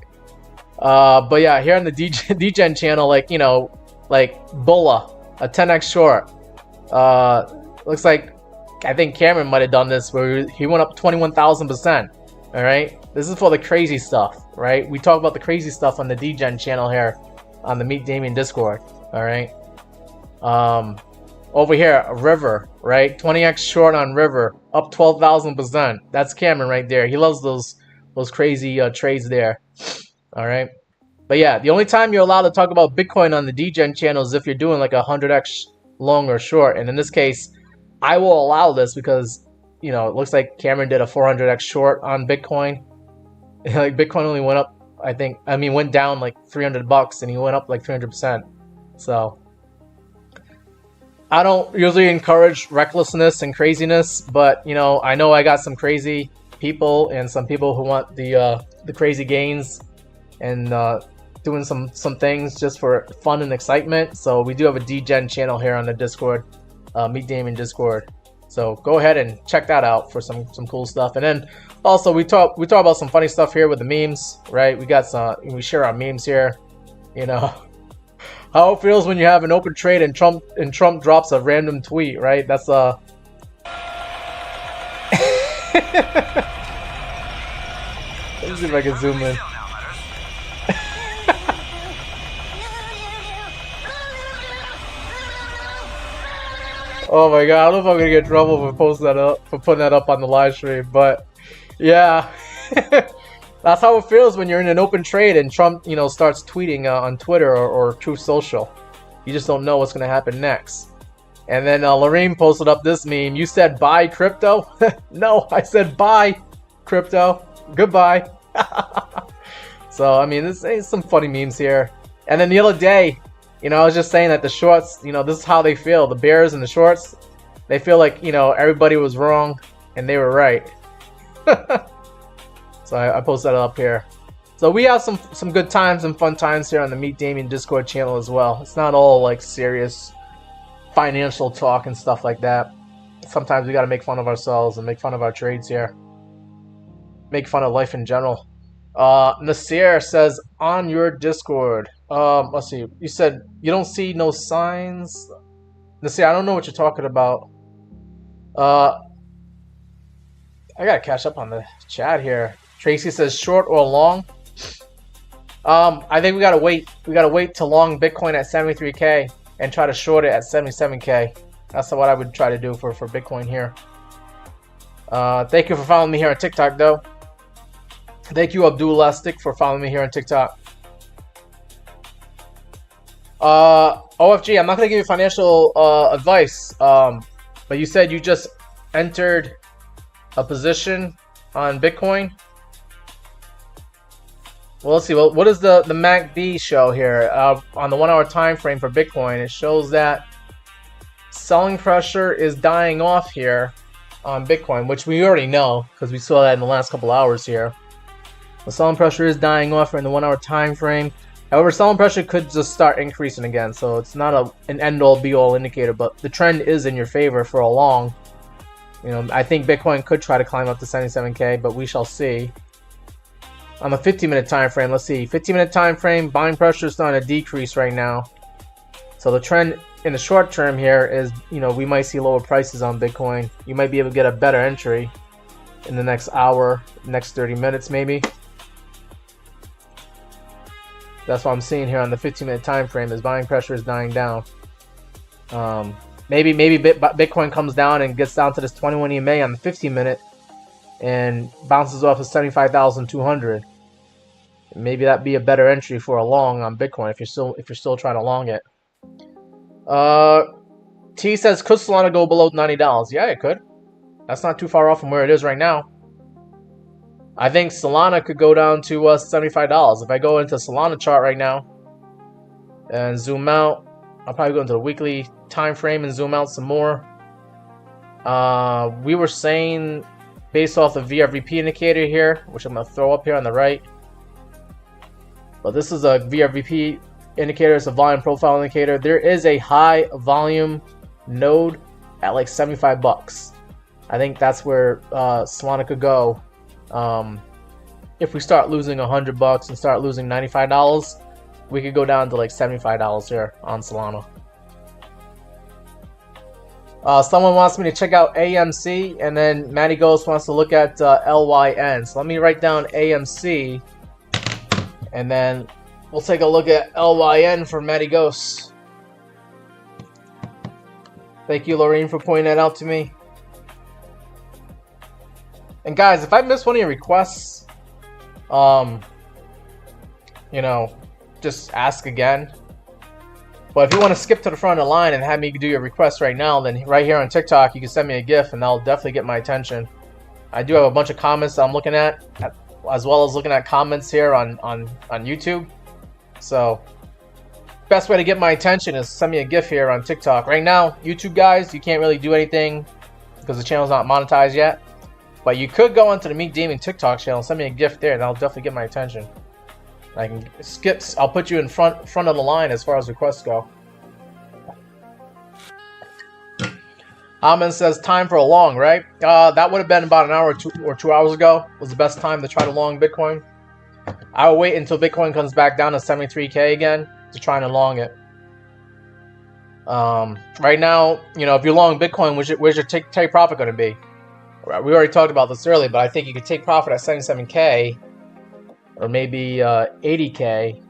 But yeah, here on the DGen channel, like, you know, like Bulla, a 10x short. Looks like, I think Cameron might have done this where he went up 21,000%. All right. This is for the crazy stuff, right? We talk about the crazy stuff on the DGen channel here on the Meet Damien Discord. All right. Over here, River, right? 20x short on River, up 12,000%. That's Cameron right there. He loves those crazy trades there. All right. But yeah, the only time you're allowed to talk about Bitcoin on the DGen channel is if you're doing like a 100x long or short. And in this case, I will allow this because, you know, it looks like Cameron did a 400x short on Bitcoin. Like Bitcoin only went up, went down like $300 and he went up like 300%. So I don't usually encourage recklessness and craziness, but you know I got some crazy people and some people who want the crazy gains and doing some things just for fun and excitement. So we do have a DGen channel here on the Discord, Meet Damien Discord. So go ahead and check that out for some cool stuff. And then also we talk about some funny stuff here with the memes, right? We share our memes here, you know. How it feels when you have an open trade and Trump drops a random tweet, right? That's Let me see if I can zoom in. Oh my god, I don't know if I'm gonna get in trouble for putting that up on the live stream, but yeah. That's how it feels when you're in an open trade and Trump, you know, starts tweeting on Twitter or Truth Social. You just don't know what's going to happen next. And then Lorraine posted up this meme. You said buy crypto? No, I said buy crypto. Goodbye. So, I mean, there's some funny memes here. And then the other day, you know, I was just saying that the shorts, you know, this is how they feel. The bears and the shorts, they feel like, you know, everybody was wrong and they were right. So I posted that up here. So we have some good times and fun times here on the Meet Damien Discord channel as well. It's not all like serious financial talk and stuff like that. Sometimes we got to make fun of ourselves and make fun of our trades here. Make fun of life in general. Nasir says on your Discord. Let's see. You said you don't see no signs. Nasir, I don't know what you're talking about. I gotta catch up on the chat here. Tracy says short or long. I think we gotta wait. We gotta wait to long Bitcoin at 73K and try to short it at 77K. That's what I would try to do for Bitcoin here. Thank you for following me here on TikTok, though. Thank you, Abdul Elastic, for following me here on TikTok. OFG, I'm not gonna give you financial advice. But you said you just entered a position on Bitcoin. Well, let's see. Well, what does the MACD show here on the 1 hour time frame for Bitcoin? It shows that selling pressure is dying off here on Bitcoin, which we already know because we saw that in the last couple hours here. The selling pressure is dying off in the 1 hour time frame. However, selling pressure could just start increasing again, so it's not an end-all be-all indicator, but the trend is in your favor for a long. You know, I think Bitcoin could try to climb up to 77K, but we shall see. On the 15-minute time frame, let's see. 15-minute time frame, buying pressure is starting to decrease right now. So the trend in the short term here is, you know, we might see lower prices on Bitcoin. You might be able to get a better entry in the next hour, next 30 minutes maybe. That's what I'm seeing here on the 15-minute time frame is buying pressure is dying down. Maybe Bitcoin comes down and gets down to this 21 EMA on the 15-minute and bounces off of 75,200. Maybe that'd be a better entry for a long on Bitcoin if you're still trying to long it. T says, could Solana go below $90? Yeah, it could. That's not too far off from where it is right now. I think Solana could go down to $75. If I go into Solana chart right now and zoom out, I'll probably go into the weekly time frame and zoom out some more. We were saying, based off the VRVP indicator here, which I'm going to throw up here on the right. But this is a VRVP indicator. It's a volume profile indicator. There is a high volume node at like $75. I think that's where Solana could go. If we start losing $100 and start losing $95, we could go down to like $75 here on Solana. Someone wants me to check out AMC, and then Matty Ghost wants to look at LYN. So let me write down AMC, and then we'll take a look at LYN for Matty Ghost. Thank you, Lorraine, for pointing that out to me. And guys, if I miss one of your requests, you know, just ask again. But if you want to skip to the front of the line and have me do your request right now, then right here on TikTok, you can send me a GIF and that'll definitely get my attention. I do have a bunch of comments that I'm looking at, as well as looking at comments here on YouTube. So, best way to get my attention is send me a GIF here on TikTok. Right now, YouTube guys, you can't really do anything because the channel's not monetized yet. But you could go onto the Meek Gaming TikTok channel and send me a gift there, and that'll definitely get my attention. I can skip. I'll put you in front of the line as far as requests go. Amen says time for a long, right? That would have been about an hour or 2 hours ago. Was the best time to try to long Bitcoin. I will wait until Bitcoin comes back down to 73K again to try and long it. Right now, you know, if you're long Bitcoin, where's your take profit going to be? We already talked about this earlier, but I think you could take profit at 77K or maybe 80K,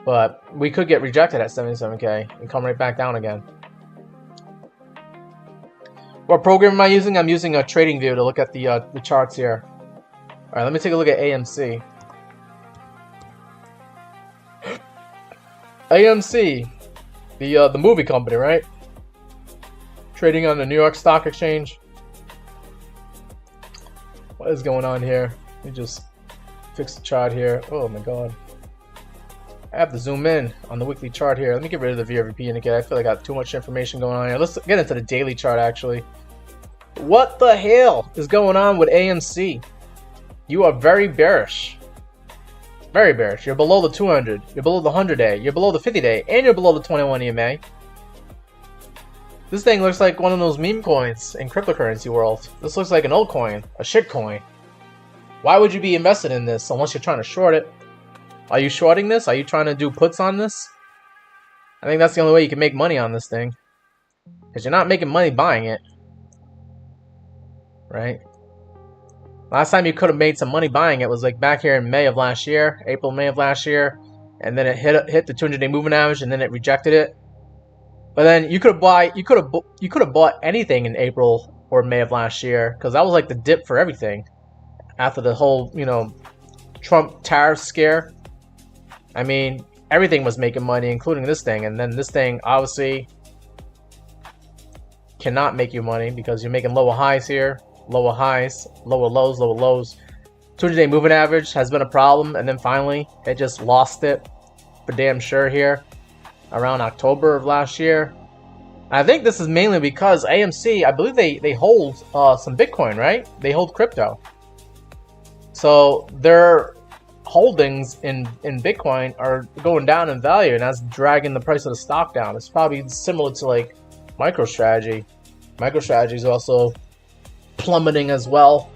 but we could get rejected at 77K and come right back down again. What program am I using? I'm using a TradingView to look at the charts here. All right, let me take a look at AMC. AMC, the movie company, right? Trading on the New York Stock Exchange. What is going on here? Let me just fix the chart here. Oh my god. I have to zoom in on the weekly chart here. Let me get rid of the VRVP indicator. I feel like I got too much information going on here. Let's get into the daily chart actually. What the hell is going on with AMC? You are very bearish. Very bearish. You're below the 200. You're below the 100-day. You're below the 50-day. And you're below the 21 EMA. This thing looks like one of those meme coins in cryptocurrency world. This looks like an old coin, a shit coin. Why would you be invested in this unless you're trying to short it? Are you shorting this? Are you trying to do puts on this? I think that's the only way you can make money on this thing. Because you're not making money buying it. Right? Last time you could have made some money buying it was like back here in May of last year. April, May of last year. And then it hit the 200-day moving average and then it rejected it. But then you could have bought anything in April or May of last year, because that was like the dip for everything after the whole, you know, Trump tariff scare. I mean, everything was making money, including this thing, and then this thing obviously cannot make you money because you're making lower highs here, lower highs, lower lows, lower lows. 200-day moving average has been a problem, and then finally it just lost it for damn sure here around October of last year. I think this is mainly because AMC, I believe they hold some Bitcoin, right? They hold crypto. So their holdings in Bitcoin are going down in value, and that's dragging the price of the stock down. It's probably similar to like MicroStrategy. MicroStrategy is also plummeting as well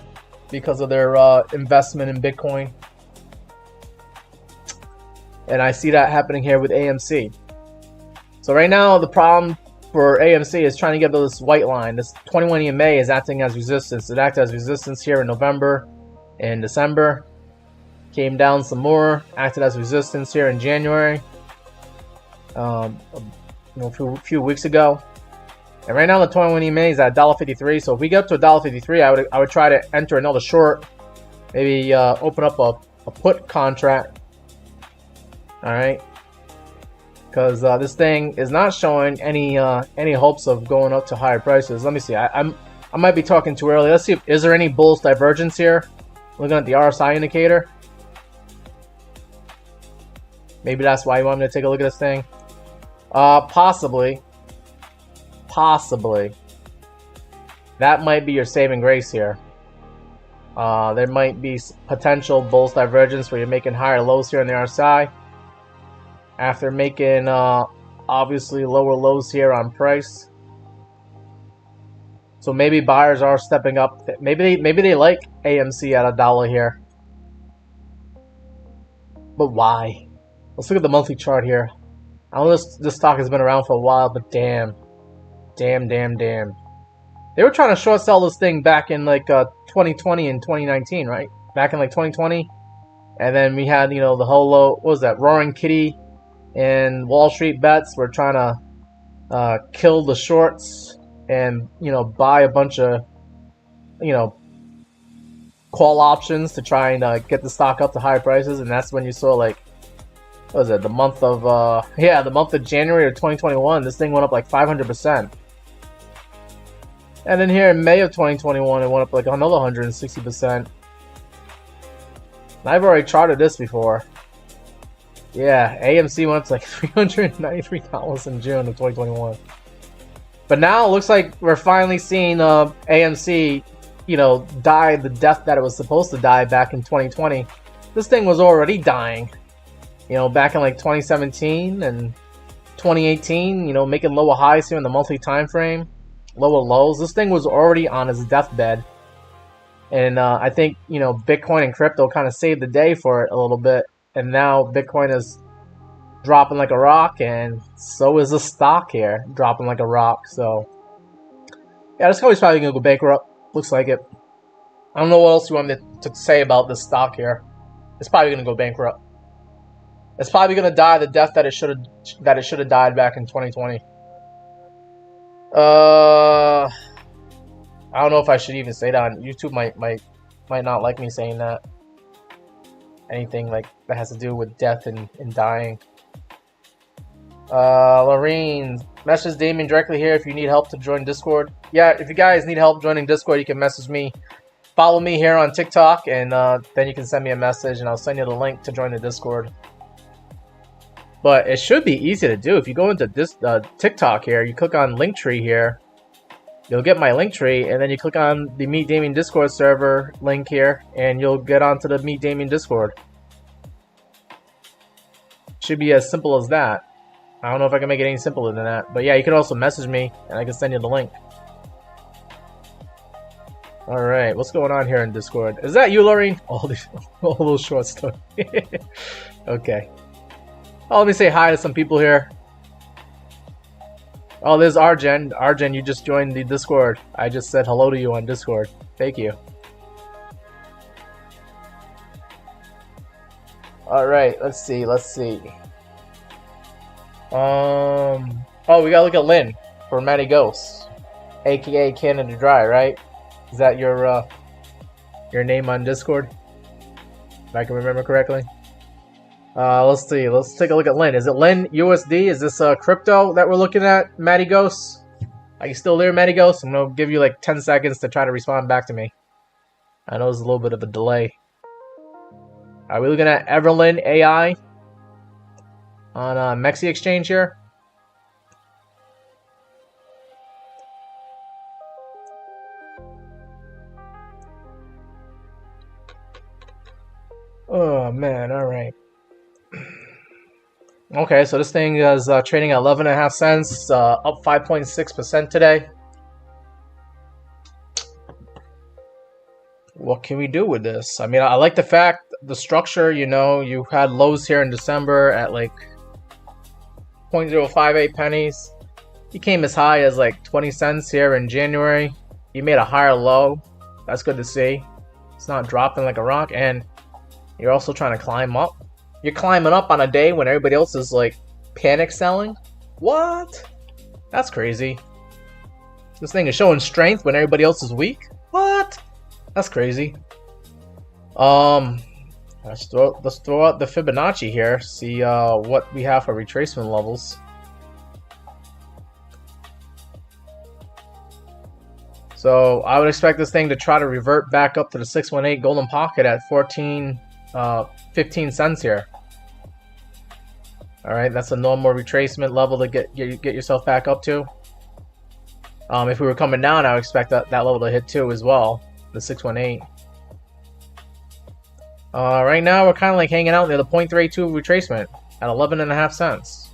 because of their investment in Bitcoin. And I see that happening here with AMC. So right now, the problem for AMC is trying to get to this white line. This 21 EMA is acting as resistance. It acted as resistance here in November and December. Came down some more. Acted as resistance here in January. A few weeks ago. And right now, the 21 EMA is at $1.53. So if we get up to $1.53, I would try to enter another short. Maybe open up a put contract. All right. because this thing is not showing any hopes of going up to higher prices. Let me see. I might be talking too early. Let's see. Is there any bullish divergence here? Looking at the RSI indicator. Maybe that's why you want me to take a look at this thing. Possibly. Possibly. That might be your saving grace here. There might be potential bullish divergence where you're making higher lows here in the RSI. After making obviously lower lows here on price. So maybe buyers are stepping up. Maybe they like AMC at $1 here. But why? Let's look at the monthly chart here. I know this stock has been around for a while, but damn. Damn. They were trying to short sell this thing back in like 2020 and 2019, right? Back in like 2020. And then we had, you know, the whole what was that? Roaring Kitty and Wall Street Bets were trying to kill the shorts and, you know, buy a bunch of, you know, call options to try and get the stock up to higher prices. And that's when you saw, like, what was it? The month of the month of January of 2021, this thing went up like 500%. And then here in May of 2021, it went up like another 160%. I've already charted this before. Yeah, AMC went up to like $393 in June of 2021. But now it looks like we're finally seeing AMC, you know, die the death that it was supposed to die back in 2020. This thing was already dying, you know, back in like 2017 and 2018, you know, making lower highs here in the monthly time frame, lower lows. This thing was already on its deathbed. And I think, you know, Bitcoin and crypto kind of saved the day for it a little bit. And now Bitcoin is dropping like a rock, and so is the stock here dropping like a rock. So yeah, this company's probably gonna go bankrupt. Looks like it. I don't know what else you want me to say about this stock here. It's probably gonna go bankrupt. It's probably gonna die the death that it should have died back in 2020. I don't know if I should even say that. YouTube might not like me saying that. Anything like that has to do with death and dying. Lorene, message Damien directly here if you need help to join Discord. Yeah, if you guys need help joining Discord, you can message me. Follow me here on TikTok, and then you can send me a message, and I'll send you the link to join the Discord. But it should be easy to do. If you go into this TikTok here, you click on Linktree here. You'll get my Linktree, and then you click on the Meet Damien Discord server link here, and you'll get onto the Meet Damien Discord. Should be as simple as that. I don't know if I can make it any simpler than that. But yeah, you can also message me, and I can send you the link. Alright, what's going on here in Discord? Is that you, Lorene? All those short stuff. Okay. Oh, let me say hi to some people here. Oh, there's Arjen. Arjen, you just joined the Discord. I just said hello to you on Discord. Thank you. Alright, let's see. Oh, we gotta look at Lynn for Matty Ghost, aka Canada Dry, right? Is that your name on Discord? If I can remember correctly. Let's see. Let's take a look at Lynn. Is it Lynn USD? Is this crypto that we're looking at, Matty Ghost? Are you still there, Matty Ghost? I'm gonna give you like 10 seconds to try to respond back to me. I know there's a little bit of a delay. Are we looking at Everlyn AI on MEXC exchange here? Oh man, all right. Okay, so this thing is trading at 11.5 cents, up 5.6% today. What can we do with this? I mean, I like the fact, the structure, you know, you had lows here in December at like 0.058 pennies. You came as high as like 20 cents here in January. You made a higher low. That's good to see. It's not dropping like a rock, and you're also trying to climb up. You're climbing up on a day when everybody else is like panic selling. What? That's crazy. This thing is showing strength when everybody else is weak. What? That's crazy. Hold Let's throw out the Fibonacci here. See what we have for retracement levels. So I would expect this thing to try to revert back up to the 618 golden pocket at 15 cents here. All right, that's a normal retracement level to get yourself back up to. If we were coming down, I would expect that level to hit too as well, the 618. Right now, we're kind of like hanging out near the 0.32 retracement at 11.5 cents.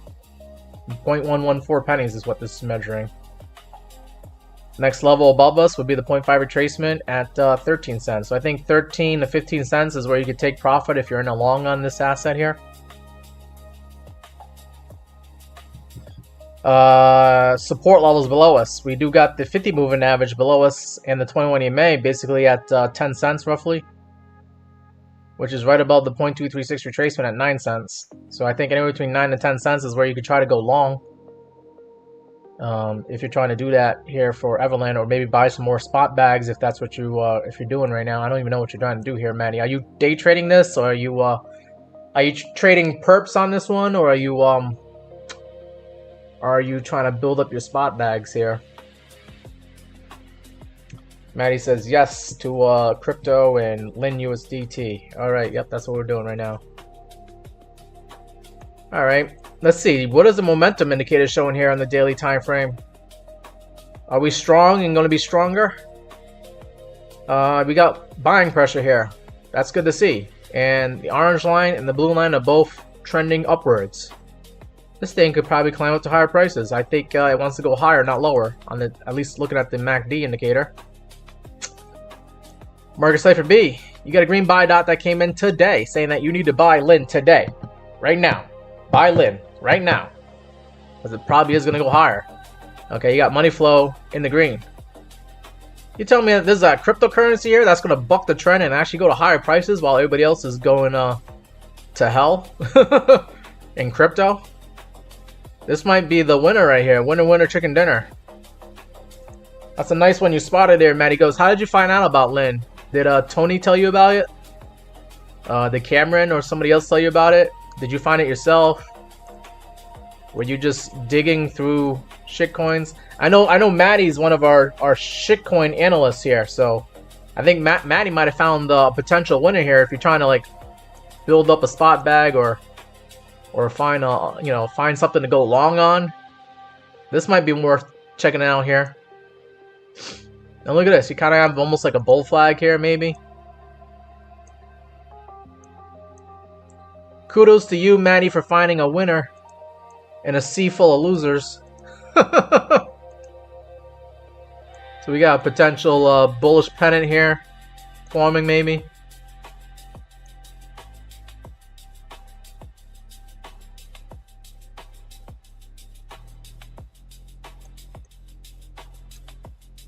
0.114 pennies is what this is measuring. Next level above us would be the 0.5 retracement at 13 cents. So I think 13 to 15 cents is where you could take profit if you're in a long on this asset here. Support levels below us. We do got the 50 moving average below us and the 21 EMA basically at 10 cents roughly, which is right above the 0.236 retracement at 9 cents. So I think anywhere between 9 to 10 cents is where you could try to go long. If you're trying to do that here for Everland, or maybe buy some more spot bags if that's what you if you're doing right now. I don't even know what you're trying to do here, Maddie. Are you day trading this, or are you trading perps on this one, or are you trying to build up your spot bags here? Maddie says yes to crypto and Lin USDT. All right, yep, that's what we're doing right now. All right, let's see. What is the momentum indicator showing here on the daily time frame? Are we strong and going to be stronger? We got buying pressure here. That's good to see. And the orange line and the blue line are both trending upwards. This thing could probably climb up to higher prices. I think it wants to go higher, not lower. On the at least looking at the MACD indicator. Market Cipher B, you got a green buy dot that came in today, saying that you need to buy Lin today, right now. Buy Lin right now, because it probably is going to go higher. Okay, you got money flow in the green. You tell me that there's a cryptocurrency here that's going to buck the trend and actually go to higher prices while everybody else is going to hell in crypto? This might be the winner right here. Winner, winner, chicken dinner. That's a nice one you spotted there, Matt. He goes, how did you find out about Lin? Did Tony tell you about it? Did Cameron or somebody else tell you about it? Did you find it yourself? Were you just digging through shitcoins? I know Maddie's one of our shitcoin analysts here, so I think Maddie might have found the potential winner here if you're trying to like build up a spot bag or find find something to go long on. This might be worth checking out here. And look at this, you kind of have almost like a bull flag here, maybe. Kudos to you, Maddie, for finding a winner in a sea full of losers. So we got a potential bullish pennant here forming, maybe.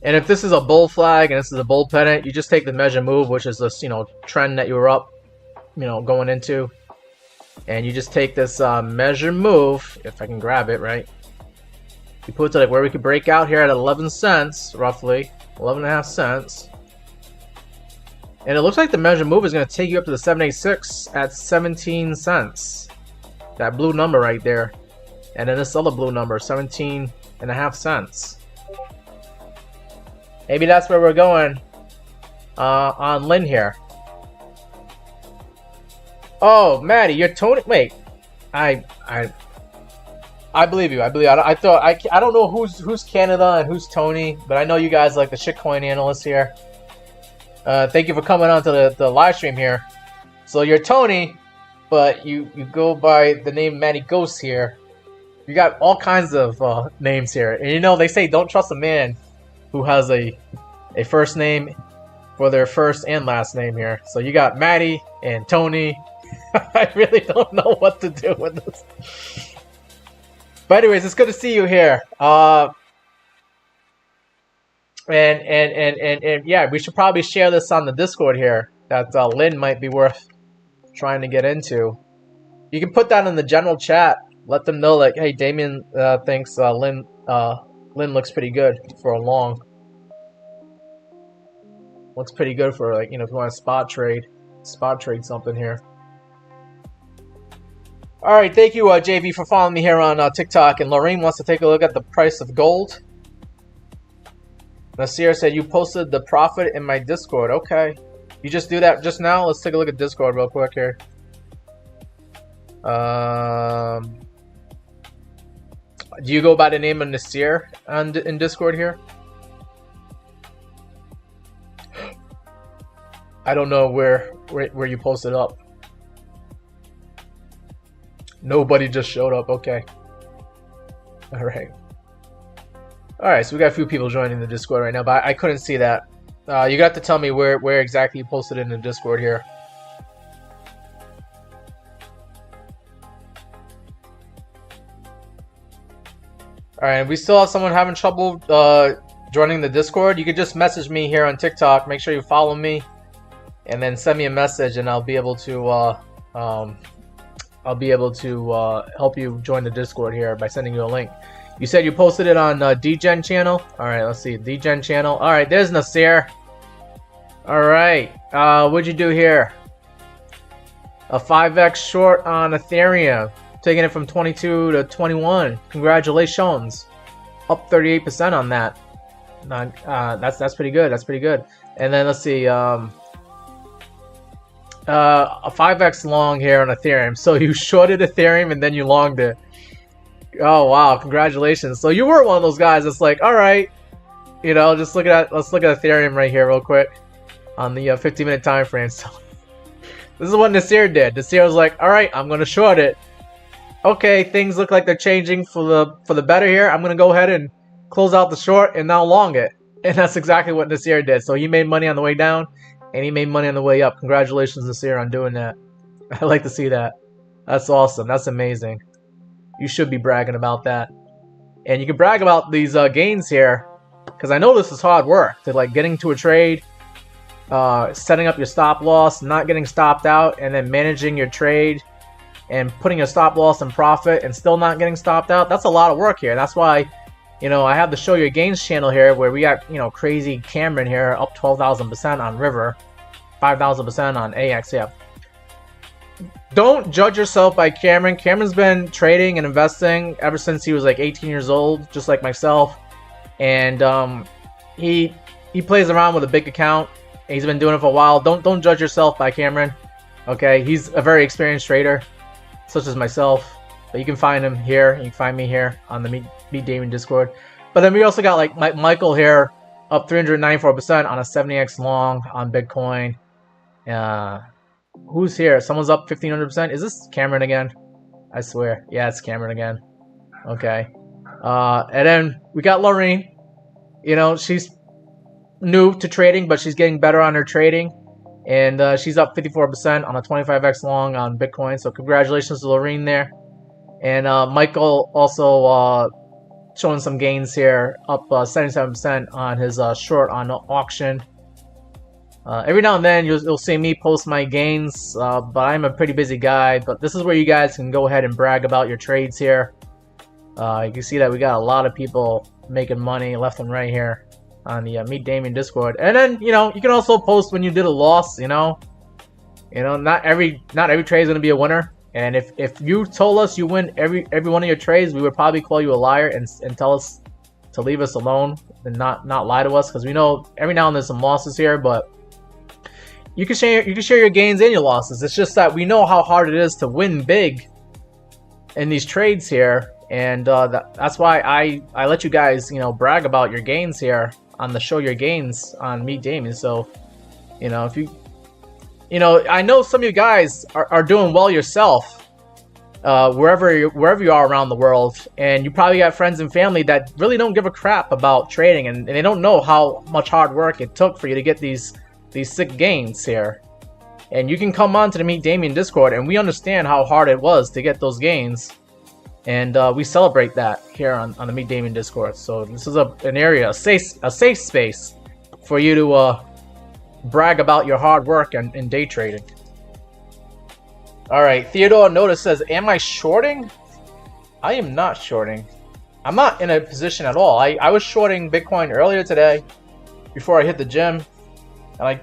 And if this is a bull flag and this is a bull pennant, you just take the measure move, which is this, trend that you were up, going into. And you just take this measure move, if I can grab it, right? You put it to like where we could break out here at 11 cents, roughly. 11.5 cents. And it looks like the measure move is going to take you up to the 786 at 17 cents. That blue number right there. And then this other blue number, 17.5 cents. Maybe that's where we're going on Lin here. Oh, Maddie, you're Tony. Wait, I believe you. I don't know who's Canada and who's Tony, but I know you guys like the shitcoin analysts here. Thank you for coming on to the live stream here. So you're Tony, but you go by the name Maddie Ghost here. You got all kinds of names here, and they say don't trust a man who has a first name for their first and last name here. So you got Maddie and Tony. I really don't know what to do with this. But anyways, it's good to see you here. And yeah, we should probably share this on the Discord here. That Lin might be worth trying to get into. You can put that in the general chat. Let them know like, hey, Damien thinks Lin looks pretty good for a long. Looks pretty good for like if you want to spot trade something here. All right, thank you, JV, for following me here on TikTok. And Lorraine wants to take a look at the price of gold. Nasir said, you posted the profit in my Discord. Okay. You just do that just now? Let's take a look at Discord real quick here. Do you go by the name of Nasir in Discord here? I don't know where you posted up. Nobody just showed up. Okay. All right. All right. So we got a few people joining the Discord right now, but I couldn't see that. You got to tell me where exactly you posted in the Discord here. All right. We still have someone having trouble joining the Discord. You could just message me here on TikTok. Make sure you follow me, and then send me a message, and I'll be able to help you join the Discord here by sending you a link. You said you posted it on DGen channel. All right, let's see, DGen channel. All right, there's Nasir. All right, what'd you do here? A 5x short on Ethereum, taking it from 22 to 21. Congratulations, up 38% on that. That's pretty good. That's pretty good. And then let's see, a 5x long here on Ethereum. So you shorted Ethereum and then you longed it. Oh wow, congratulations. So you were one of those guys that's like, all right, you know, let's look at Ethereum right here real quick on the 15-minute time frame. So this is what Nasir did. Nasir was like, all right, I'm gonna short it. Okay, things look like they're changing for the better here. I'm gonna go ahead and close out the short and now long it. And that's exactly what Nasir did. So he made money on the way down and he made money on the way up. Congratulations, Nasir, on doing that. I like to see that. That's awesome. That's amazing. You should be bragging about that. And you can brag about these gains here, because I know this is hard work. To like getting to a trade, setting up your stop loss, not getting stopped out, and then managing your trade and putting your stop loss in profit and still not getting stopped out. That's a lot of work here. That's why, you know, I have the Show Your Gains channel here where we got, you know, crazy Cameron here up 12,000% on River, 5,000% on AX. Yeah. Don't judge yourself by Cameron. Cameron's been trading and investing ever since he was like 18 years old, just like myself. And he plays around with a big account. He's been doing it for a while. Don't judge yourself by Cameron. Okay, he's a very experienced trader, such as myself. But you can find him here. You can find me here on the Meet Damien Discord. But then we also got like Michael here, up 394% on a 70x long on Bitcoin. Who's here? Someone's up 1,500%. Is this Cameron again? I swear. Yeah, it's Cameron again. Okay. And then we got Lorraine. You know, she's new to trading, but she's getting better on her trading. And she's up 54% on a 25x long on Bitcoin. So congratulations to Lorraine there. And Michael also showing some gains here, up 77% on his short on auction. Every now and then you'll see me post my gains, but I'm a pretty busy guy. But this is where you guys can go ahead and brag about your trades here. You can see that we got a lot of people making money left and right here on the Meet Damien Discord. And then, you know, you can also post when you did a loss. You know, not every trade is gonna be a winner. And if you told us you win every one of your trades, we would probably call you a liar and tell us to leave us alone and not lie to us, because we know every now and then there's some losses here, but you can share your gains and your losses. It's just that we know how hard it is to win big in these trades here, and that's why I let you guys, you know, brag about your gains here on the Show Your Gains on Meet Damien. So, you know, if you know, I know some of you guys are doing well yourself, wherever you are around the world, and you probably got friends and family that really don't give a crap about trading, and they don't know how much hard work it took for you to get these sick gains here. And you can come on to the Meet Damien Discord, and we understand how hard it was to get those gains, and we celebrate that here on the Meet Damien Discord. So this is an area, a safe space for you to brag about your hard work and day trading. All right, Theodore Notice says, am I shorting? I am not shorting. I'm not in a position at all. I was shorting Bitcoin earlier today before I hit the gym, and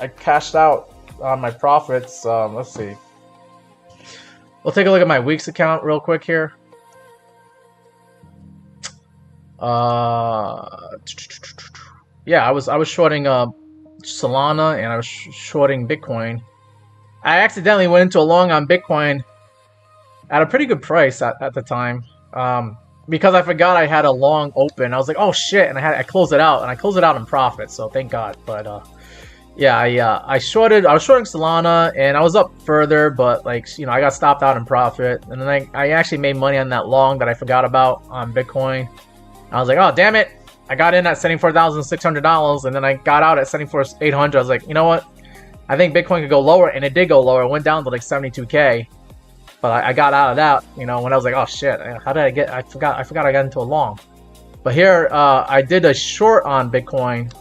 I cashed out on my profits. Let's see. We'll take a look at my WEEX account real quick here. Yeah, I was shorting Solana and I was shorting Bitcoin. I accidentally went into a long on Bitcoin at a pretty good price at the time. Because I forgot I had a long open. I was like, oh shit, and I closed it out, and I closed it out in profit, so thank God. But yeah, I was shorting Solana, and I was up further, but like, you know, I got stopped out in profit, and then I actually made money on that long that I forgot about on Bitcoin. I was like, oh damn it, I got in at $74,600, and then I got out at $74,800. I was like, you know what? I think Bitcoin could go lower, and it did go lower. It went down to like 72K. But I got out of that, you know, when I was like, oh shit, how did I get, I forgot I got into a long. But here, I did a short on Bitcoin,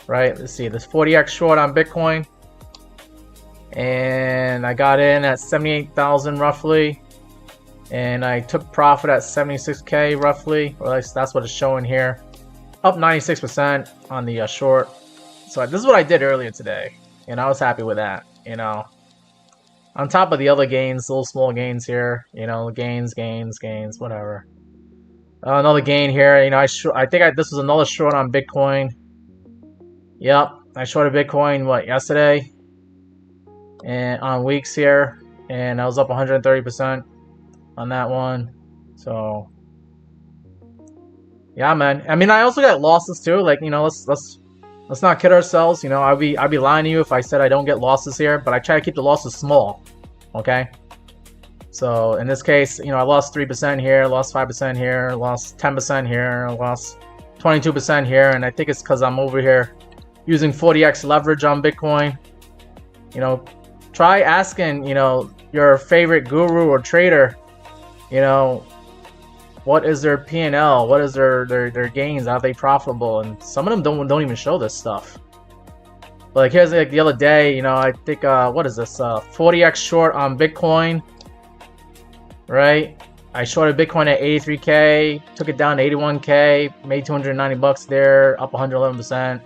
right? Let's see, this 40x short on Bitcoin. And I got in at 78,000 roughly. And I took profit at 76K roughly, or at least that's what it's showing here. Up 96% on the short. So this is what I did earlier today, and I was happy with that, you know. On top of the other gains, little small gains here, you know, gains, whatever. Another gain here, you know, I think this was another short on Bitcoin. Yep, I shorted Bitcoin, what, yesterday? And on WEEX here, and I was up 130% on that one. So, yeah, man. I mean, I also got losses too. Like, you know, let's not kid ourselves. You know, I'd be lying to you if I said I don't get losses here, but I try to keep the losses small. Okay. So in this case, you know, I lost 3% here, lost 5% here, lost 10% here, lost 22% here, and I think it's because I'm over here using 40x leverage on Bitcoin. You know, try asking, you know, your favorite guru or trader, you know, what is their P&L? What is their gains? Are they profitable? And some of them don't even show this stuff. But like here's like the other day, you know, I think what is this? 40x short on Bitcoin. Right? I shorted Bitcoin at 83K, took it down to 81K, made 290 bucks there, up 111%.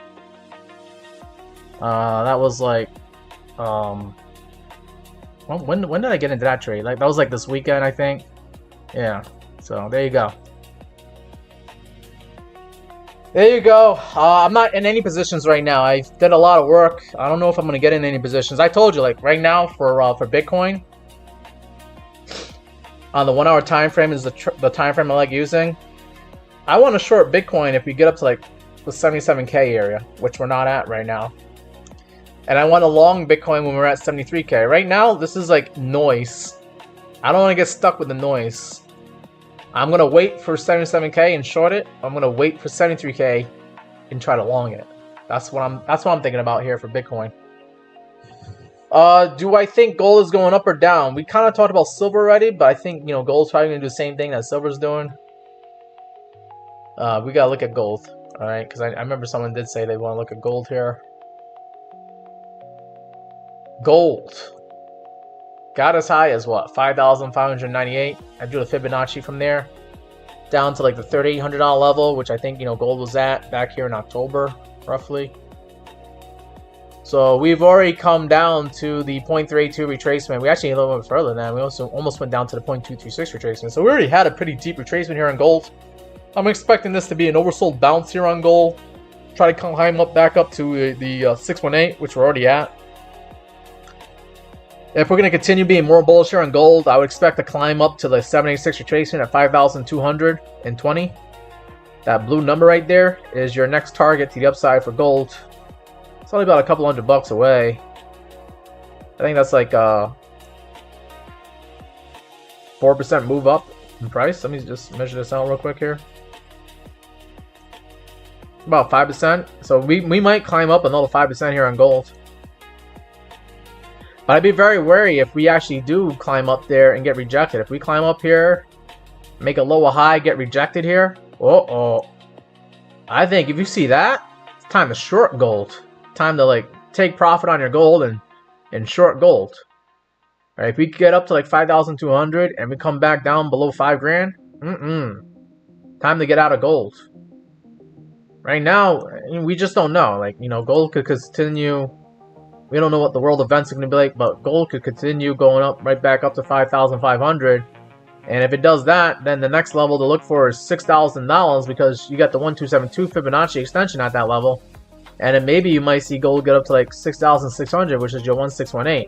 That was like when did I get into that trade? Like that was like this weekend, I think. Yeah. So there you go. There you go. I'm not in any positions right now. I did a lot of work. I don't know if I'm gonna get in any positions. I told you, like right now for Bitcoin, on the 1 hour time frame is the time frame I like using. I want to short Bitcoin if we get up to like the 77K area, which we're not at right now. And I want a long Bitcoin when we're at 73K. Right now, this is like noise. I don't want to get stuck with the noise. I'm going to wait for 77K and short it. I'm going to wait for 73K and try to long it. That's what I'm thinking about here for Bitcoin. Do I think gold is going up or down? We kind of talked about silver already, but I think, you know, gold's probably going to do the same thing that silver's doing. We got to look at gold, all right? Because I remember someone did say they want to look at gold here. Gold got as high as what? 5,598. I drew the Fibonacci from there down to like the $3,800 level, which I think, you know, gold was at back here in October, roughly. So we've already come down to the 0.32 retracement. We actually a little bit further than that. We also almost went down to the 0.226 retracement. So we already had a pretty deep retracement here on gold. I'm expecting this to be an oversold bounce here on gold. Try to climb up back up to the 618, which we're already at. If we're going to continue being more bullish here on gold, I would expect to climb up to the 786 retracement at 5,220. That blue number right there is your next target to the upside for gold. It's only about a couple $100 away. I think that's like 4% move up in price. Let me just measure this out real quick here. About 5%. So we might climb up another 5% here on gold. But I'd be very wary if we actually do climb up there and get rejected. If we climb up here, make a lower high, get rejected here. I think if you see that, it's time to short gold. Time to like take profit on your gold and short gold. All right, if we get up to like 5,200 and we come back down below 5 grand, time to get out of gold. Right now, we just don't know. Like, you know, gold could continue We don't know what the world events are going to be like, but gold could continue going up right back up to 5,500. And if it does that, then the next level to look for is $6,000 because you got the 1272 Fibonacci extension at that level. And then maybe you might see gold get up to like 6,600, which is your 1618.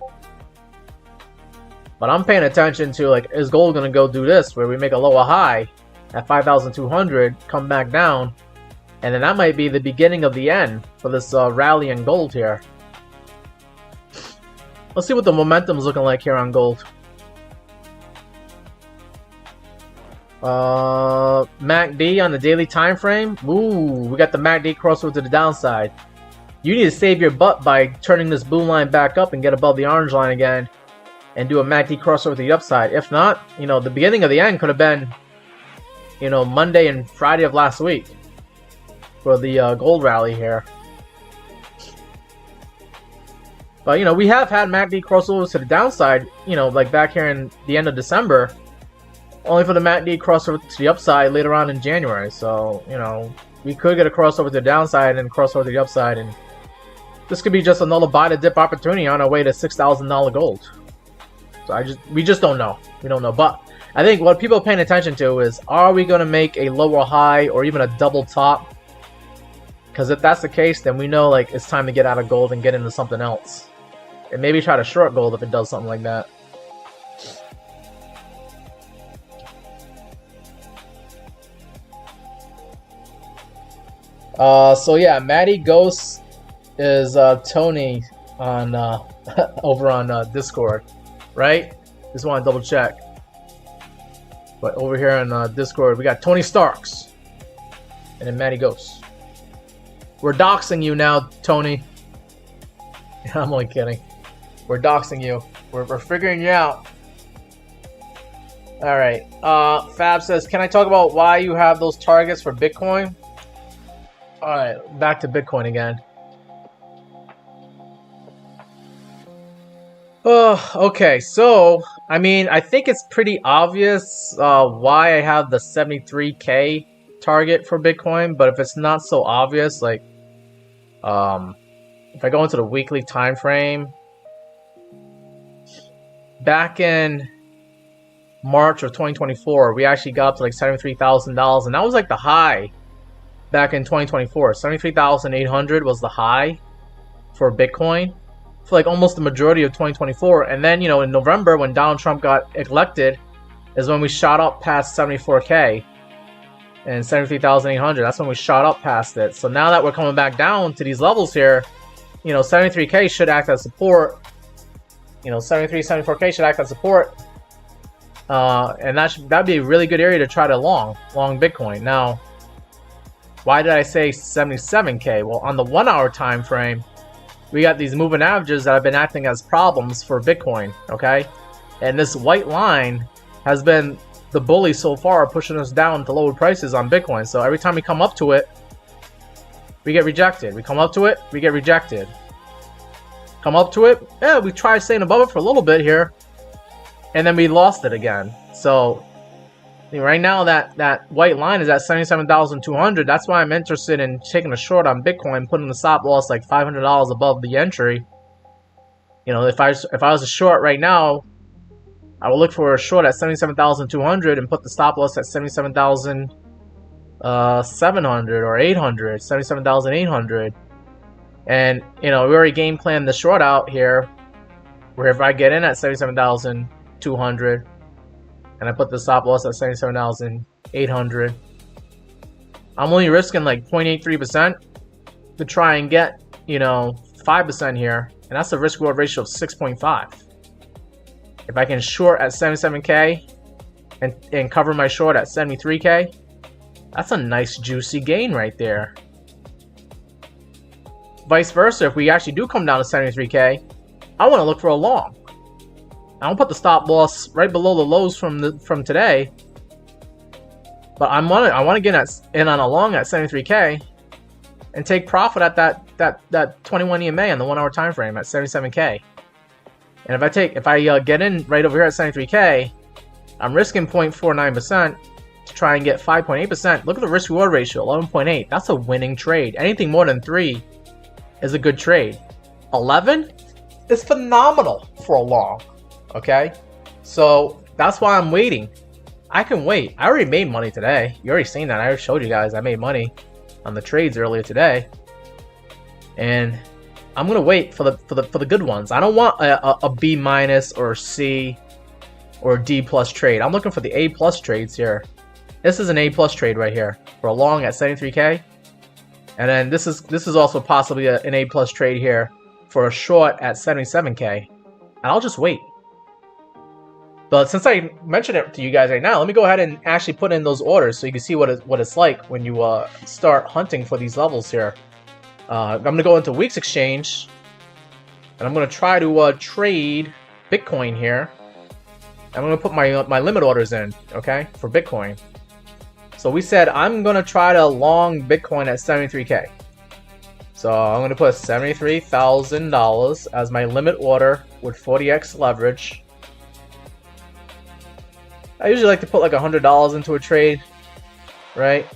But I'm paying attention to, like, is gold going to go do this where we make a lower high at 5,200, come back down, and then that might be the beginning of the end for this rally in gold here. Let's see what the momentum is looking like here on gold. MACD on the daily time frame. Ooh, we got the MACD crossover to the downside. You need to save your butt by turning this blue line back up and get above the orange line again and do a MACD crossover to the upside. If not, you know, the beginning of the end could have been, you know, Monday and Friday of last week for the gold rally here. But, you know, we have had MACD crossovers to the downside, you know, like back here in the end of December, only for the MACD crossover to the upside later on in January. So, you know, we could get a crossover to the downside and crossover to the upside, and this could be just another buy to dip opportunity on our way to $6,000 gold. So we just don't know. We don't know. But I think what people are paying attention to is, are we going to make a lower high or even a double top? Because if that's the case, then we know, like, it's time to get out of gold and get into something else. And maybe try to short gold if it does something like that. So yeah, Maddie Ghost is Tony on over on Discord, right? Just want to double check. But over here on Discord, we got Tony Starks and then Maddie Ghost. We're doxing you now, Tony. I'm only kidding. We're doxing you. We're figuring you out. All right. Fab says, can I talk about why you have those targets for Bitcoin? All right, back to Bitcoin again. Oh, okay. So, I mean, I think it's pretty obvious why I have the 73K target for Bitcoin. But if it's not so obvious, like, if I go into the weekly time frame, back in March of 2024, we actually got up to like $73,000, and that was like the high. Back in 2024, 73,800 was the high for Bitcoin for like almost the majority of 2024. And then, you know, in November when Donald Trump got elected is when we shot up past 74K and 73,800. That's when we shot up past it. So now that we're coming back down to these levels here, you know, 73K should act as support. You know, 73, 74K should act as support. And that'd be a really good area to try to long Bitcoin. Now, why did I say 77K? Well, on the 1 hour time frame, we got these moving averages that have been acting as problems for Bitcoin, okay? And this white line has been the bully so far, pushing us down to lower prices on Bitcoin. So every time we come up to it, we get rejected. We come up to it, we get rejected. Come up to it, yeah, we tried staying above it for a little bit here, and then we lost it again. So right now, that white line is at 77,200. That's why I'm interested in taking a short on Bitcoin, putting the stop loss like $500 above the entry. You know, if I was a short right now, I will look for a short at 77,200 and put the stop loss at 77,700 or 800, 77,800. And you know, we already game planned the short out here, where if I get in at 77,200. and I put the stop loss at 77,800. I'm only risking like 0.83% to try and get, you know, 5% here, and that's a risk reward ratio of 6.5. If I can short at 77K and cover my short at 73K, that's a nice juicy gain right there. Vice versa, if we actually do come down to 73K, I want to look for a long. I'll put the stop loss right below the lows from today, but I want to get in on a long at 73K and take profit at that 21 EMA on the 1 hour time frame at 77K. And if I get in right over here at 73K, I'm risking 0.49% to try and get 5.8%. Look at the risk reward ratio, 11.8. That's a winning trade. Anything more than 3 is a good trade. 11? is phenomenal for a long. Okay, so that's why I'm waiting. I can wait. I already made money today. You already seen that. I already showed you guys I made money on the trades earlier today, and I'm gonna wait for the good ones. I don't want a B minus or C or D plus trade. I'm looking for the A plus trades here. This is an A plus trade right here for a long at 73K, and then this is also possibly an A plus trade here for a short at 77K, and I'll just wait. But since I mentioned it to you guys right now, let me go ahead and actually put in those orders so you can see what it's like when you start hunting for these levels here. I'm going to go into WEEX exchange, and I'm going to try to trade Bitcoin here. I'm going to put my limit orders in, okay, for Bitcoin. So we said I'm going to try to long Bitcoin at 73K. So I'm going to put $73,000 as my limit order with 40x leverage. I usually like to put like $100 into a trade, right?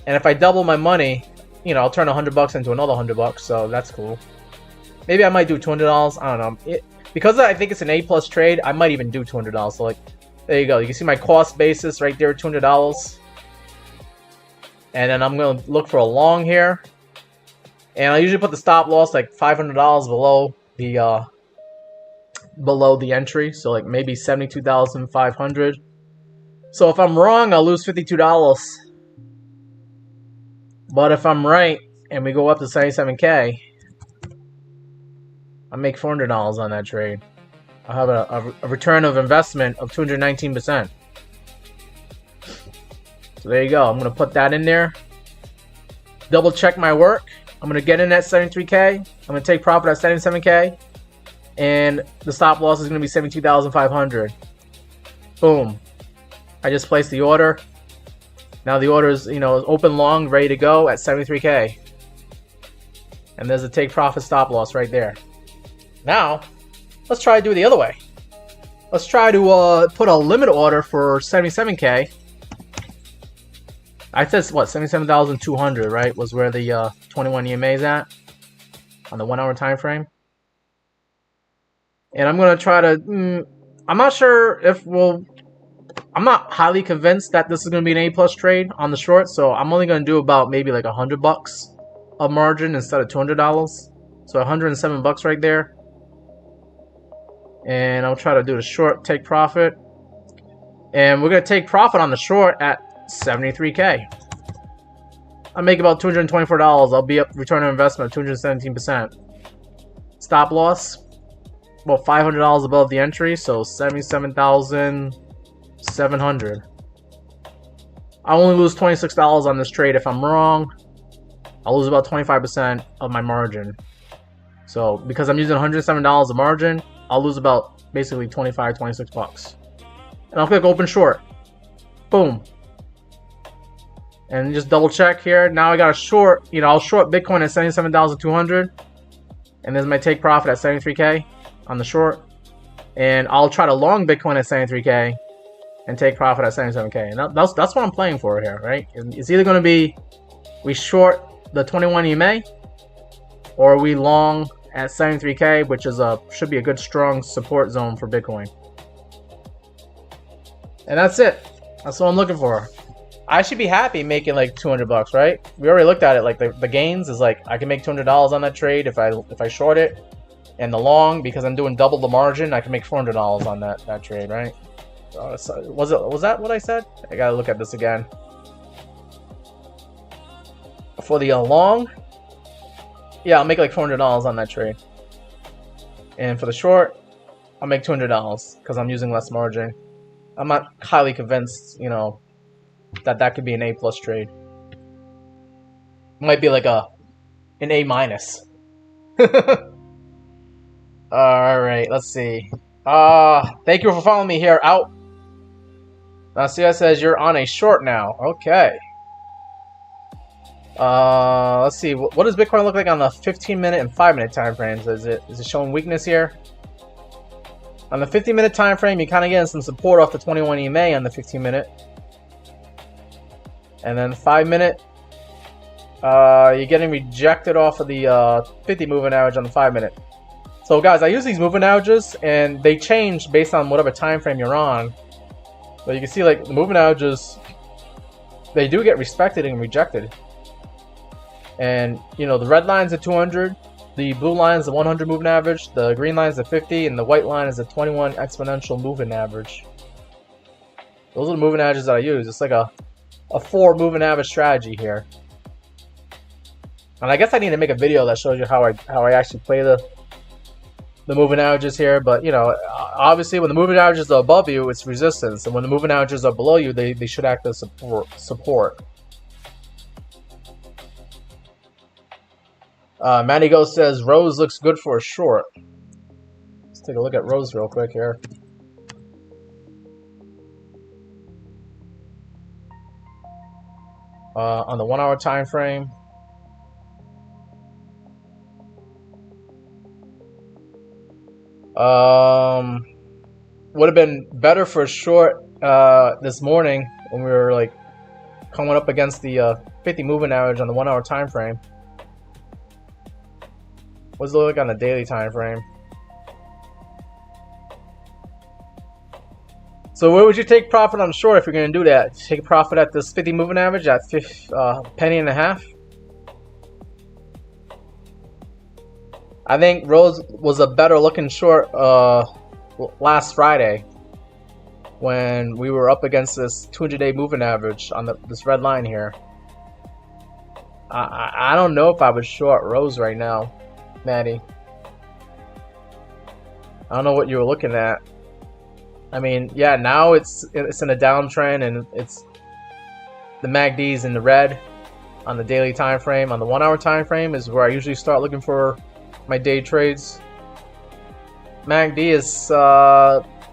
And if I double my money, you know, I'll turn $100 into another $100, so that's cool. Maybe I might do $200. I don't know. Because I think it's an A plus trade, I might even do $200. So like, there you go. You can see my cost basis right there, $200. And then I'm gonna look for a long here, and I usually put the stop loss like $500 below the entry, so like maybe 72,500. So if I'm wrong, I'll lose $52. But if I'm right and we go up to 77K, I make $400 on that trade. I have a return of investment of 219%. So there you go. I'm gonna put that in there. Double check my work. I'm gonna get in at 73K. I'm gonna take profit at 77K. And the stop loss is going to be 72,500. Boom. I just placed the order. Now the order is, you know, open long, ready to go at 73K. And there's a take profit stop loss right there. Now, let's try to do it the other way. Let's try to put a limit order for 77K. I said, what, 77,200, right? Was where the 21 EMA is at on the 1 hour time frame. And I'm going to try to, I'm not sure if I'm not highly convinced that this is going to be an A plus trade on the short. So I'm only going to do about maybe like $100 of margin instead of $200. So $107 right there. And I'll try to do the short take profit. And we're going to take profit on the short at 73K. I'll make about $224. I'll be up return on investment of 217%. Stop loss. Well, $500 above the entry, so 77,700. I only lose $26 on this trade. If I'm wrong, I'll lose about 25% of my margin. So because I'm using $107 of margin, I'll lose about basically $26. And I'll click open short. Boom. And just double check here. Now I got a short. You know, I'll short Bitcoin at 77,200, and there's my take profit at 73K. On the short, and I'll try to long Bitcoin at 73K and take profit at 77K. And that's what I'm playing for here, right? It's either going to be we short the 21 EMA or we long at 73K, which is should be a good strong support zone for Bitcoin. And that's it. That's what I'm looking for. I should be happy making like $200, right? We already looked at it. Like the gains is like I can make $200 on that trade if I short it. And the long, because I'm doing double the margin, I can make $400 on that trade, right? Was that what I said? I gotta look at this again. For the long, yeah, I'll make like $400 on that trade. And for the short, I'll make $200 because I'm using less margin. I'm not highly convinced, you know, that could be an A plus trade. It might be like an A minus. Alright, let's see. Thank you for following me here. Out. Cia says you're on a short now. Okay. Let's see. What does Bitcoin look like on the 15-minute and 5-minute time frames? Is it showing weakness here? On the 15-minute time frame, you're kind of getting some support off the 21 EMA on the 15-minute. And then 5-minute, you're getting rejected off of the 50 moving average on the 5-minute. So guys, I use these moving averages, and they change based on whatever time frame you're on. But you can see, like, the moving averages, they do get respected and rejected. And, you know, the red line is a 200, the blue line is the 100 moving average, the green line is the 50, and the white line is the 21 exponential moving average. Those are the moving averages that I use. It's like a 4 moving average strategy here. And I guess I need to make a video that shows you how I actually play the moving averages here. But, you know, obviously when the moving averages are above you, it's resistance. And when the moving averages are below you, they should act as support. Matty Ghost says, Rose looks good for a short. Let's take a look at Rose real quick here. On the 1 hour time frame. Would have been better for a short this morning when we were like coming up against the 50 moving average on the 1 hour time frame. What does it look like on the daily time frame? So where would you take profit on short if you're going to do that? Take profit at this 50 moving average at penny and a half. I think Rose was a better looking short last Friday when we were up against this 200-day moving average on this red line here. I don't know if I would short Rose right now, Maddie. I don't know what you were looking at. I mean, yeah, now it's in a downtrend, and it's the MACD's in the red on the daily time frame. On the 1 hour time frame is where I usually start looking for my day trades. MACD is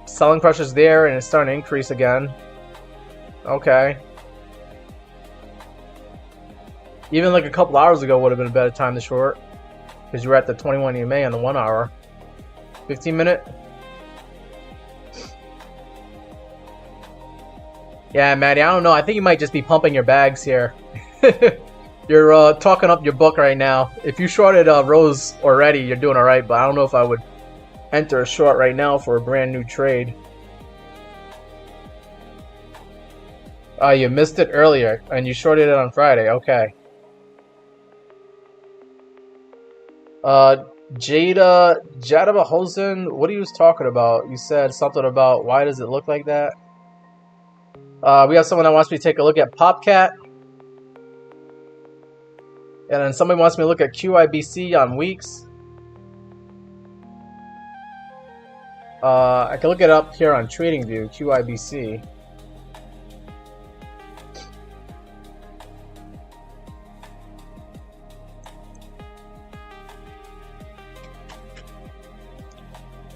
selling pressure's there, and it's starting to increase again. Okay. Even like a couple hours ago would have been a better time to short, because you were at the 21 EMA on the 1 hour. 15 minute. Yeah, Maddie, I don't know. I think you might just be pumping your bags here. You're talking up your book right now. If you shorted Rose already, you're doing all right, but I don't know if I would enter a short right now for a brand new trade. You missed it earlier, and you shorted it on Friday. Okay. Jada Hosen, what are you talking about? You said something about why does it look like that? We have someone that wants me to take a look at PopCat. And then somebody wants me to look at QIBC on WEEX. I can look it up here on TradingView, QIBC.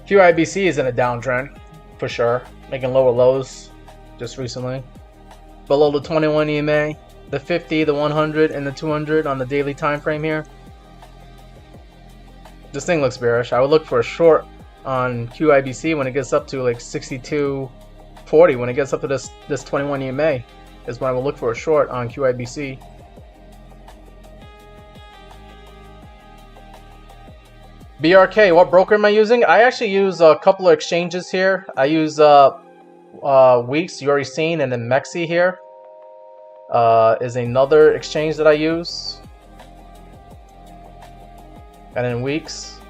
QIBC is in a downtrend, for sure. Making lower lows just recently. Below the 21 EMA, the 50, the 100, and the 200 on the daily time frame here. This thing looks bearish. I would look for a short on QIBC when it gets up to like 62.40. When it gets up to this 21 EMA is when I will look for a short on QIBC. BRK, what broker am I using? I actually use a couple of exchanges here. I use WEEX, you already seen, and then MEXC here is another exchange that I use, and then WEEX.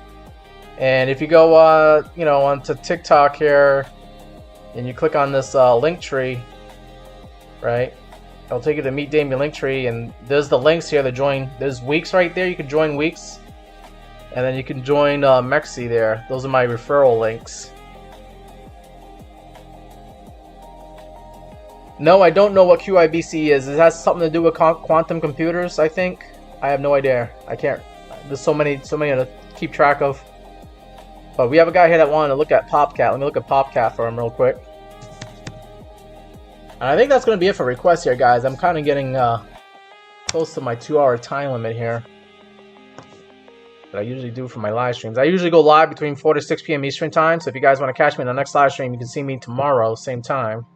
And if you go you know, onto TikTok here and you click on this link tree, right, it'll take you to Meet Damien link tree, and there's the links here to join. There's WEEX right there. You can join WEEX, and then you can join MEXC there. Those are my referral links. No, I don't know what QIBC is. It has something to do with quantum computers, I think. I have no idea. I can't. There's so many to keep track of. But we have a guy here that wanted to look at PopCat. Let me look at PopCat for him real quick. And I think that's going to be it for requests here, guys. I'm kind of getting close to my 2-hour time limit here that I usually do for my live streams. I usually go live between 4 to 6 p.m. Eastern time. So if you guys want to catch me in the next live stream, you can see me tomorrow, same time.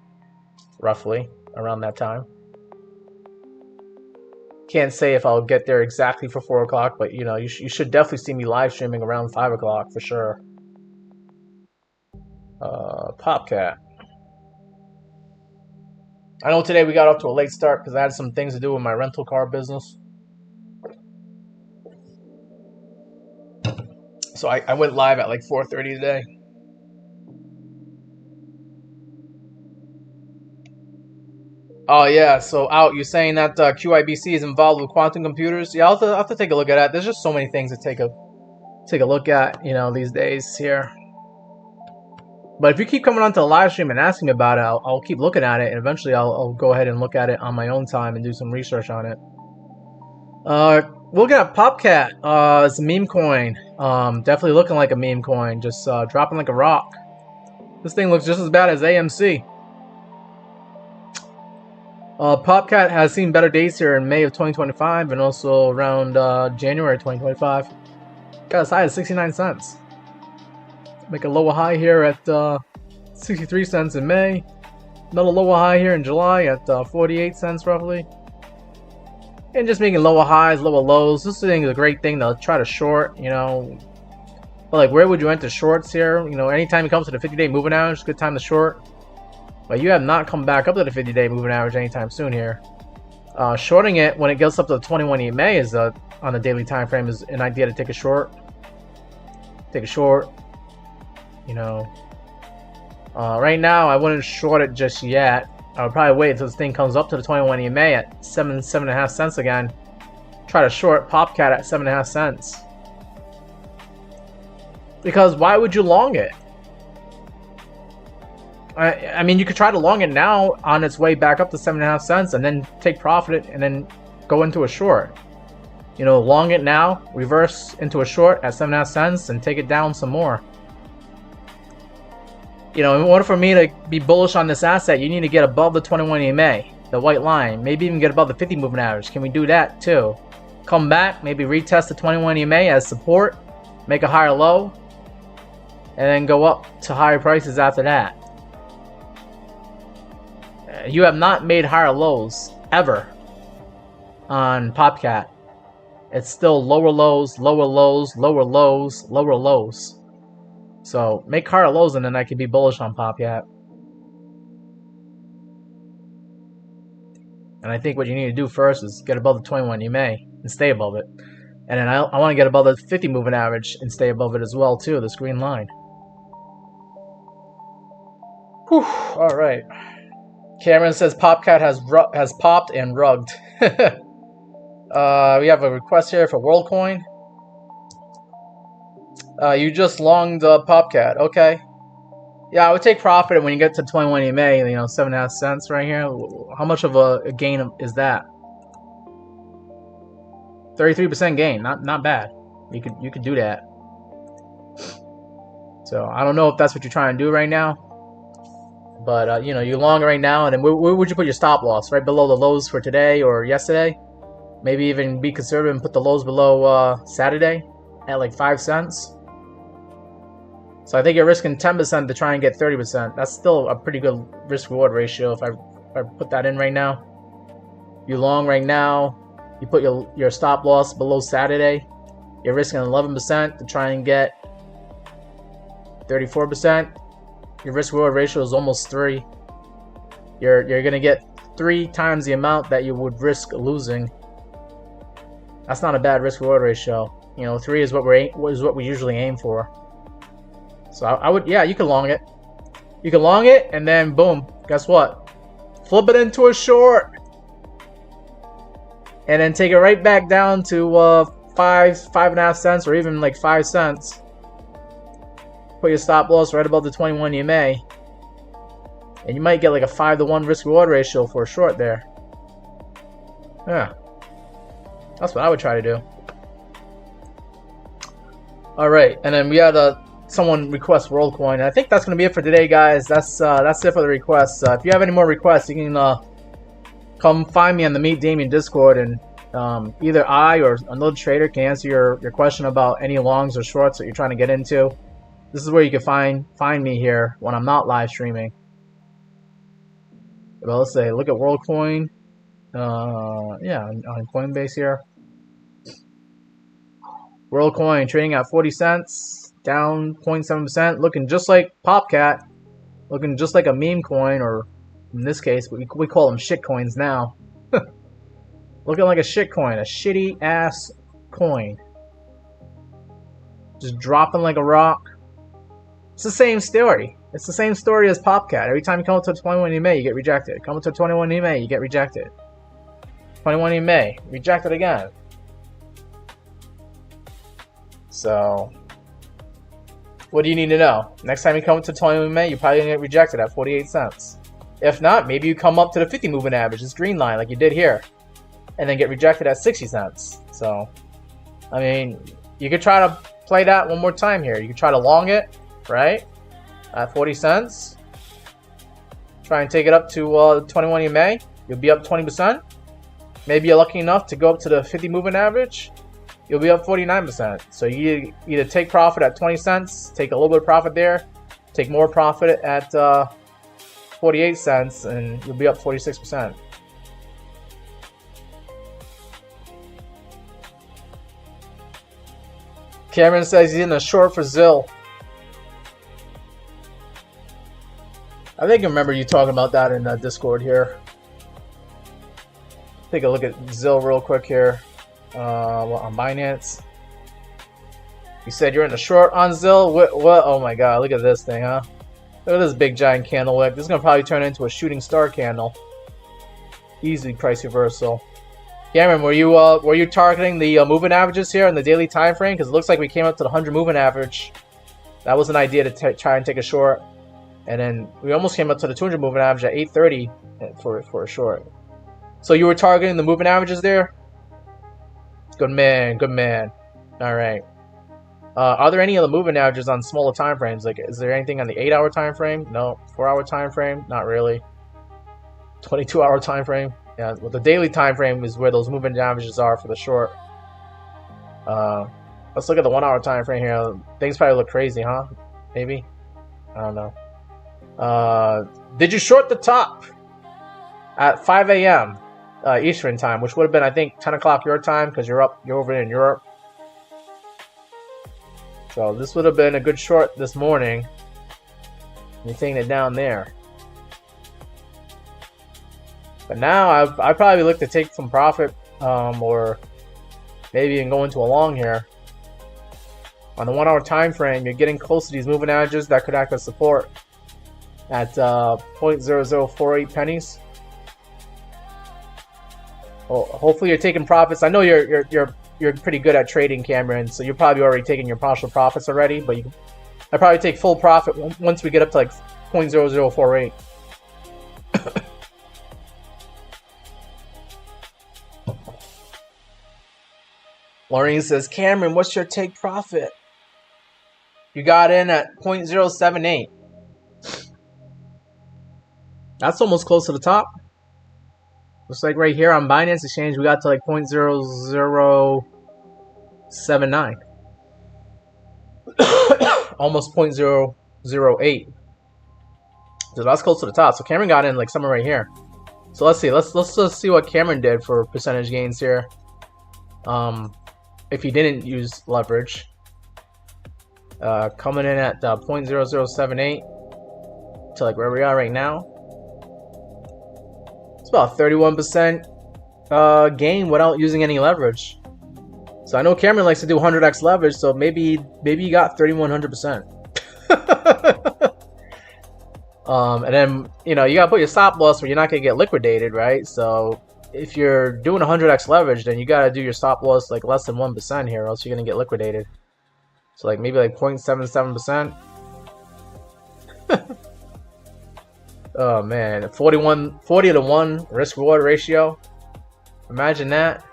Roughly around that time. Can't say if I'll get there exactly for 4 o'clock, but you know, you should definitely see me live streaming around 5 o'clock for sure. Popcat. I know today we got off to a late start because I had some things to do with my rental car business. So I went live at like 4:30 today. Oh yeah, so you're saying that QIBC is involved with quantum computers? Yeah, I'll have to take a look at that. There's just so many things to take a look at, you know, these days here. But if you keep coming onto the live stream and asking me about it, I'll keep looking at it, and eventually I'll go ahead and look at it on my own time and do some research on it. Looking at Popcat, it's a meme coin. Definitely looking like a meme coin, just dropping like a rock. This thing looks just as bad as AMC. Popcat has seen better days here in May of 2025 and also around January 2025. Got as high as 69 cents. Make a lower high here at 63 cents in May. Another lower high here in July at 48 cents roughly. And just making lower highs, lower lows. This thing is a great thing to try to short, you know. But like, where would you enter shorts here? You know, anytime it comes to the 50-day moving average, it's a good time to short. But you have not come back up to the 50-day moving average anytime soon here. Shorting it when it gets up to the 21 EMA is on the daily time frame is an idea to take a short. Take a short. You know, right now I wouldn't short it just yet. I would probably wait until this thing comes up to the 21 EMA at 7.5 cents again. Try to short Popcat at 7.5 cents. Because why would you long it? I mean, you could try to long it now on its way back up to 7.5 cents and then take profit and then go into a short. You know, long it now, reverse into a short at 7.5 cents and take it down some more. You know, in order for me to be bullish on this asset, you need to get above the 21 EMA, the white line. Maybe even get above the 50 moving average. Can we do that too? Come back, maybe retest the 21 EMA as support, make a higher low, and then go up to higher prices after that. You have not made higher lows ever on Popcat. It's still lower lows, lower lows, lower lows, lower lows. So make higher lows and then I can be bullish on Popcat. And I think what you need to do first is get above the 21 EMA and stay above it. And then I want to get above the 50 moving average and stay above it as well too, this green line. Whew, all right. Cameron says Popcat has popped and rugged. We have a request here for WorldCoin. You just longed Popcat. Okay. Yeah, I would take profit when you get to 21 EMA, you know, 7.5 cents right here. How much of a gain is that? 33% gain. Not bad. You could do that. So I don't know if that's what you're trying to do right now. But, you know, you long right now, and then where would you put your stop loss? Right below the lows for today or yesterday? Maybe even be conservative and put the lows below Saturday at like 5 cents. So I think you're risking 10% to try and get 30%. That's still a pretty good risk-reward ratio if I put that in right now. You long right now, you put your stop loss below Saturday. You're risking 11% to try and get 34%. Your risk-reward ratio is almost 3. You're gonna get 3 times the amount that you would risk losing. That's not a bad risk-reward ratio. You know, 3 is what we usually aim for. So I would, yeah, you can long it. You can long it, and then boom, guess what? Flip it into a short, and then take it right back down to 5.5 cents, or even like 5 cents. Put your stop loss right above the 21 EMA, and you might get like a 5-to-1 risk-reward ratio for a short there. Yeah, that's what I would try to do. All right, and then we had someone request WorldCoin. And I think that's going to be it for today, guys. That's it for the requests. If you have any more requests, you can come find me on the Meet Damien Discord, and either I or another trader can answer your question about any longs or shorts that you're trying to get into. This is where you can find me here when I'm not live streaming. Well, let's say look at WorldCoin. Yeah, on Coinbase here. World Coin trading at 40 cents, down 0.7%, looking just like Popcat, looking just like a meme coin, or in this case, we call them shit coins now. Looking like a shit coin, a shitty ass coin. Just dropping like a rock. It's the same story. It's the same story as Popcat. Every time you come up to 21 EMA, you get rejected. Come up to 21 EMA, you get rejected. 21 EMA, rejected again. So, what do you need to know? Next time you come up to 21 EMA, you're probably going to get rejected at 48 cents. If not, maybe you come up to the 50 moving average, this green line, like you did here, and then get rejected at 60 cents. So, I mean, you could try to play that one more time here. You could try to long it, right? At 40 cents. Try and take it up to 21 EMA. You'll be up 20%. Maybe you're lucky enough to go up to the 50 moving average. You'll be up 49%. So you either take profit at 20 cents, take a little bit of profit there, take more profit at 48 cents, and you'll be up 46%. Cameron says he's in a short for ZIL. I think I remember you talking about that in Discord here. Take a look at ZIL real quick here. On Binance. You said you're in a short on ZIL? What? Oh my god, look at this thing, huh? Look at this big giant candle wick. This is going to probably turn into a shooting star candle. Easy price reversal. Cameron, were you targeting the moving averages here in the daily time frame? Because it looks like we came up to the 100 moving average. That was an idea to try and take a short. And then we almost came up to the 200 moving average at 830 for a short. So you were targeting the moving averages there? Good man, good man. All right. Are there any of the moving averages on smaller time frames? Like, is there anything on the 8-hour time frame? No. 4-hour time frame? Not really. 22-hour time frame? Yeah. Well, the daily time frame is where those moving averages are for the short. Let's look at the 1-hour time frame here. Things probably look crazy, huh? Maybe. I don't know. Did you short the top at 5 a.m. Eastern time, which would have been, I think, 10 o'clock your time, because you're over in Europe. So this would have been a good short this morning. You're taking it down there. But now I probably look to take some profit, or maybe even go into a long here. On the 1-hour time frame, you're getting close to these moving averages that could act as support at 0.0048 pennies. Well, hopefully you're taking profits. I know you're pretty good at trading, Cameron, so you're probably already taking your partial profits already. But I probably take full profit once we get up to like 0.0048. Laureen says, Cameron, what's your take profit? You got in at 0.078. That's almost close to the top. Looks like right here on Binance Exchange, we got to like 0.0079. Almost 0.008. So that's close to the top. So Cameron got in like somewhere right here. So let's see. Let's just see what Cameron did for percentage gains here. If he didn't use leverage. Coming in at 0.0078 to like where we are right now. It's about 31% gain without using any leverage. So I know Cameron likes to do 100x leverage, so maybe you got 3,100%. And then, you know, you gotta put your stop loss where you're not gonna get liquidated, right? So if you're doing 100x leverage, then you gotta do your stop loss like less than 1% here, or else you're gonna get liquidated. So like maybe like 0.77%. Oh man, 40 to 1 risk reward ratio. Imagine that.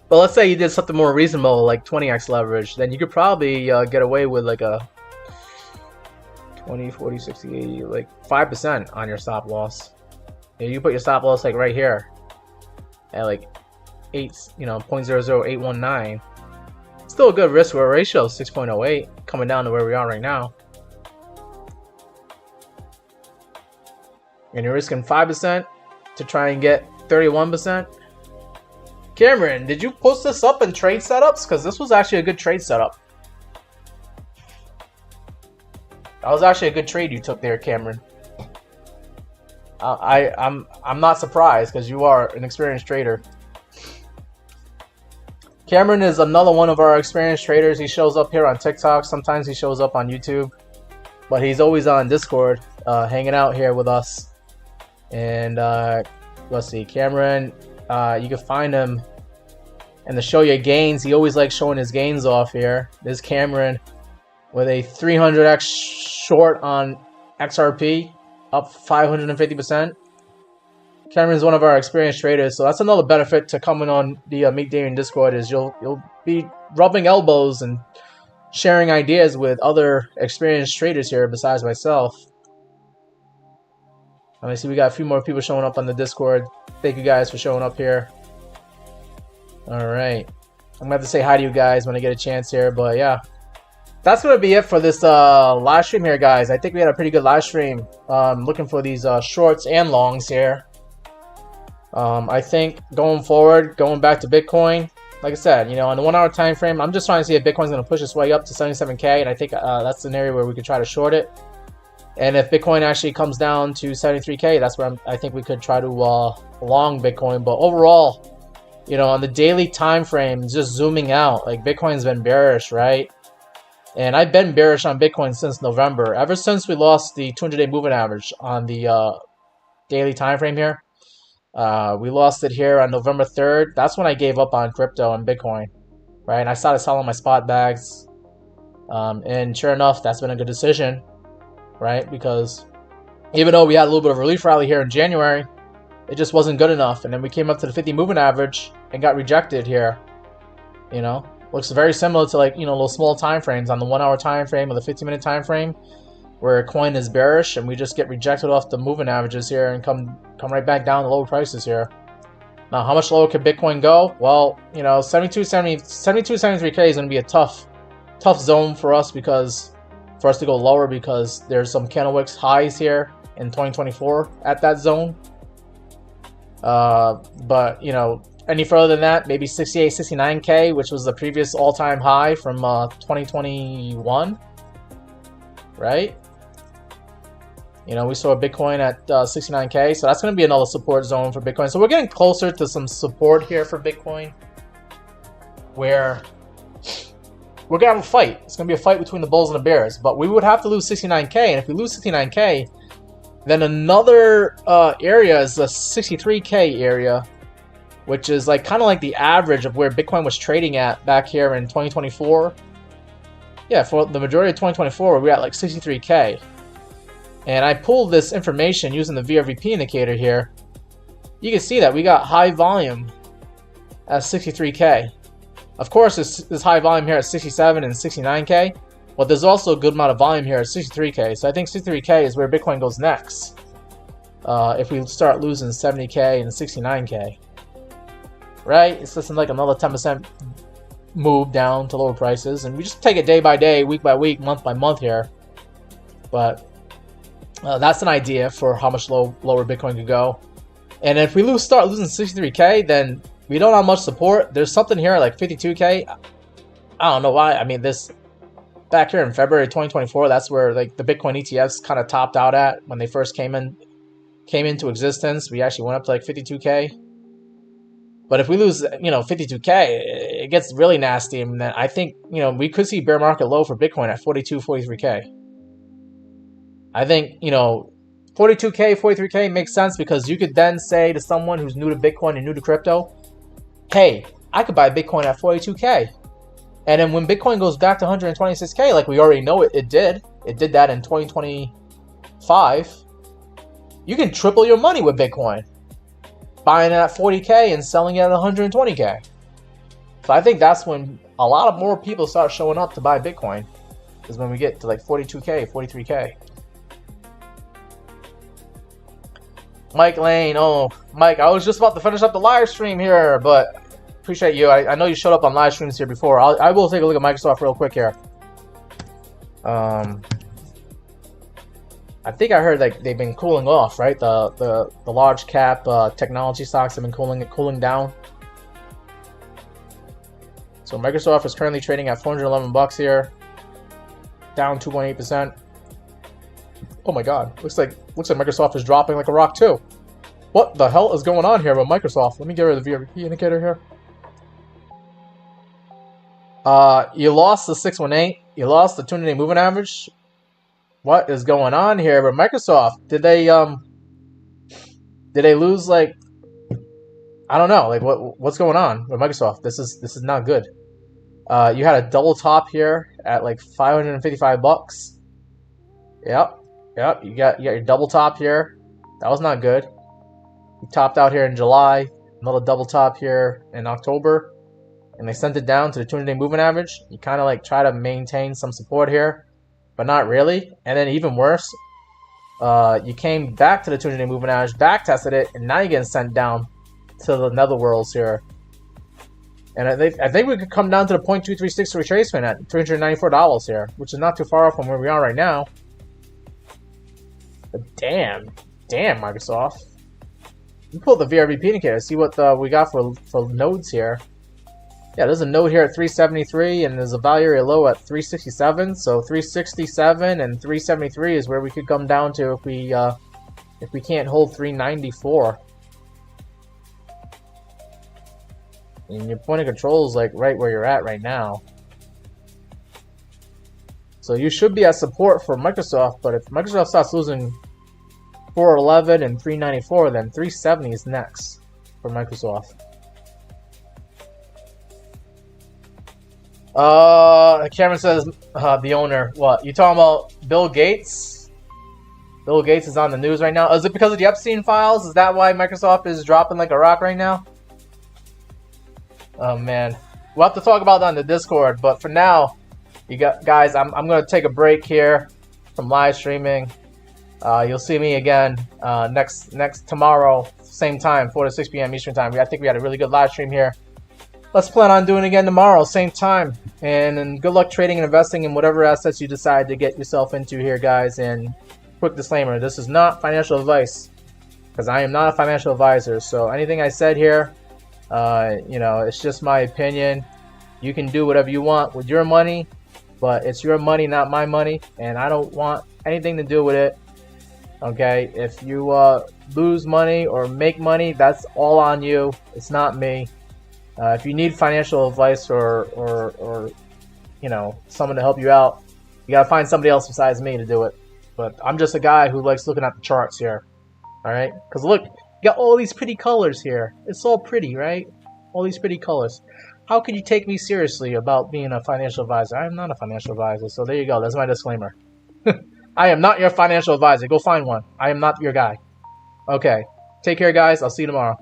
But let's say you did something more reasonable, like 20x leverage, then you could probably get away with like a 20, 40, 60, 80, like 5% on your stop loss. And you put your stop loss like right here at like 0.00819. Still a good risk reward ratio, 6.08, coming down to where we are right now. And you're risking 5% to try and get 31%. Cameron, did you post this up in trade setups? Because this was actually a good trade setup. That was actually a good trade you took there, Cameron. I'm not surprised because you are an experienced trader. Cameron is another one of our experienced traders. He shows up here on TikTok. Sometimes he shows up on YouTube, but he's always on Discord, hanging out here with us. And let's see, Cameron, you can find him in the Show Your Gains. He always likes showing his gains off here. This is Cameron with a 300x short on XRP, up 550%. Cameron's one of our experienced traders, so that's another benefit to coming on the Meet Damien Discord is you'll be rubbing elbows and sharing ideas with other experienced traders here besides myself. I see we got a few more people showing up on the Discord. Thank you guys for showing up here. All right, I'm gonna have to say hi to you guys when I get a chance here, but yeah, that's gonna be it for this live stream here, guys. I think we had a pretty good live stream. Looking for these shorts and longs here. I think going forward, going back to Bitcoin, like I said, you know, on the 1 hour time frame, I'm just trying to see if Bitcoin's going to push its way up to 77K, and I think that's an area where we could try to short it. And if Bitcoin actually comes down to 73K, that's where I think we could try to long Bitcoin. But overall, you know, on the daily time frame, just zooming out, like Bitcoin's been bearish, right? And I've been bearish on Bitcoin since November, ever since we lost the 200-day moving average on the daily time frame here. We lost it here on November 3rd. That's when I gave up on crypto and Bitcoin, right? And I started selling my spot bags. And sure enough, that's been a good decision, right? Because even though we had a little bit of a relief rally here in January, it just wasn't good enough. And then we came up to the 50 moving average and got rejected here. You know, looks very similar to, like, you know, those small time frames on the 1 hour time frame or the 15-minute time frame, where coin is bearish and we just get rejected off the moving averages here and come right back down to lower prices here. Now, how much lower could Bitcoin go? Well, you know, 73K is going to be a tough zone for us to go lower, because there's some candlewicks highs here in 2024 at that zone. But, you know, any further than that, maybe 68, 69K, which was the previous all-time high from 2021, right? You know, we saw Bitcoin at 69K, so that's going to be another support zone for Bitcoin. So we're getting closer to some support here for Bitcoin, where we're going to have a fight. It's going to be a fight between the bulls and the bears, but we would have to lose 69K, and if we lose 69K, then another area is the 63K area, which is like kind of like the average of where Bitcoin was trading at back here in 2024. Yeah, for the majority of 2024, we're at like 63K. And I pulled this information using the VRVP indicator here. You can see that we got high volume at 63K. Of course, there's high volume here at 67 and 69K, but there's also a good amount of volume here at 63K. So I think 63K is where Bitcoin goes next, if we start losing 70K and 69K. Right? It's just like another 10% move down to lower prices, and we just take it day by day, week by week, month by month here. But that's an idea for how much lower Bitcoin could go. And if we start losing 63K, then we don't have much support. There's something here like 52K. I don't know why. I mean, this back here in February 2024, that's where like the Bitcoin ETFs kind of topped out at when they first came into existence. We actually went up to like 52K. But if we lose, you know, 52K, it gets really nasty. And then I think, you know, we could see bear market low for Bitcoin at 42, 43K. I think, you know, 42K, 43K makes sense, because you could then say to someone who's new to Bitcoin and new to crypto, hey, I could buy Bitcoin at 42K. And then when Bitcoin goes back to 126K, like we already know it did that in 2025, you can triple your money with Bitcoin, buying it at 40K and selling it at 120K. So I think that's when a lot of more people start showing up to buy Bitcoin, is when we get to like 42K, 43K. Mike Lane, oh, Mike, I was just about to finish up the live stream here, but appreciate you. I know you showed up on live streams here before. I will take a look at Microsoft real quick here. I think I heard like they've been cooling off, right? The large cap technology stocks have been cooling down. So Microsoft is currently trading at 411 bucks here, down 2.8%. Oh my God! Looks like Microsoft is dropping like a rock too. What the hell is going on here with Microsoft? Let me get rid of the VRP indicator here. You lost the 618. You lost the 200-day moving average. What is going on here with Microsoft? Did they lose, like, I don't know, like what's going on with Microsoft? This is not good. You had a double top here at like 555 bucks. Yep. You got your double top here. That was not good. You topped out here in July. Another double top here in October, and they sent it down to the 200-day moving average. You kind of like try to maintain some support here, but not really. And then even worse, you came back to the 200-day moving average, back tested it, and now you're getting sent down to the netherworlds here. And I think we could come down to the 0.236 retracement at $394 here, which is not too far off from where we are right now. But damn, Microsoft. You pull the VRBP indicator, see what we got for nodes here. Yeah, there's a node here at 373, and there's a value area low at 367. So 367 and 373 is where we could come down to if we can't hold 394. And your point of control is like right where you're at right now. So you should be at support for Microsoft, but if Microsoft starts losing 411 and 394, then 370 is next for Microsoft. Cameron says, the owner. What? You talking about Bill Gates? Bill Gates is on the news right now. Is it because of the Epstein files? Is that why Microsoft is dropping like a rock right now? Oh man, we'll have to talk about that on the Discord. But for now, guys, I'm gonna take a break here from live streaming. You'll see me again next tomorrow, same time, 4 to 6 p.m. Eastern time. I think we had a really good live stream here. Let's plan on doing it again tomorrow, same time. And good luck trading and investing in whatever assets you decide to get yourself into here, guys. And quick disclaimer: this is not financial advice, because I am not a financial advisor. So anything I said here, it's just my opinion. You can do whatever you want with your money, but it's your money, not my money, and I don't want anything to do with it. Okay, if you lose money or make money, that's all on you. It's not me. If you need financial advice or someone to help you out, you gotta find somebody else besides me to do it. But I'm just a guy who likes looking at the charts here. All right, because look, you got all these pretty colors here. It's all pretty, right? All these pretty colors. How could you take me seriously about being a financial advisor? I am not a financial advisor. So there you go. That's my disclaimer. I am not your financial advisor. Go find one. I am not your guy. Okay. Take care, guys. I'll see you tomorrow.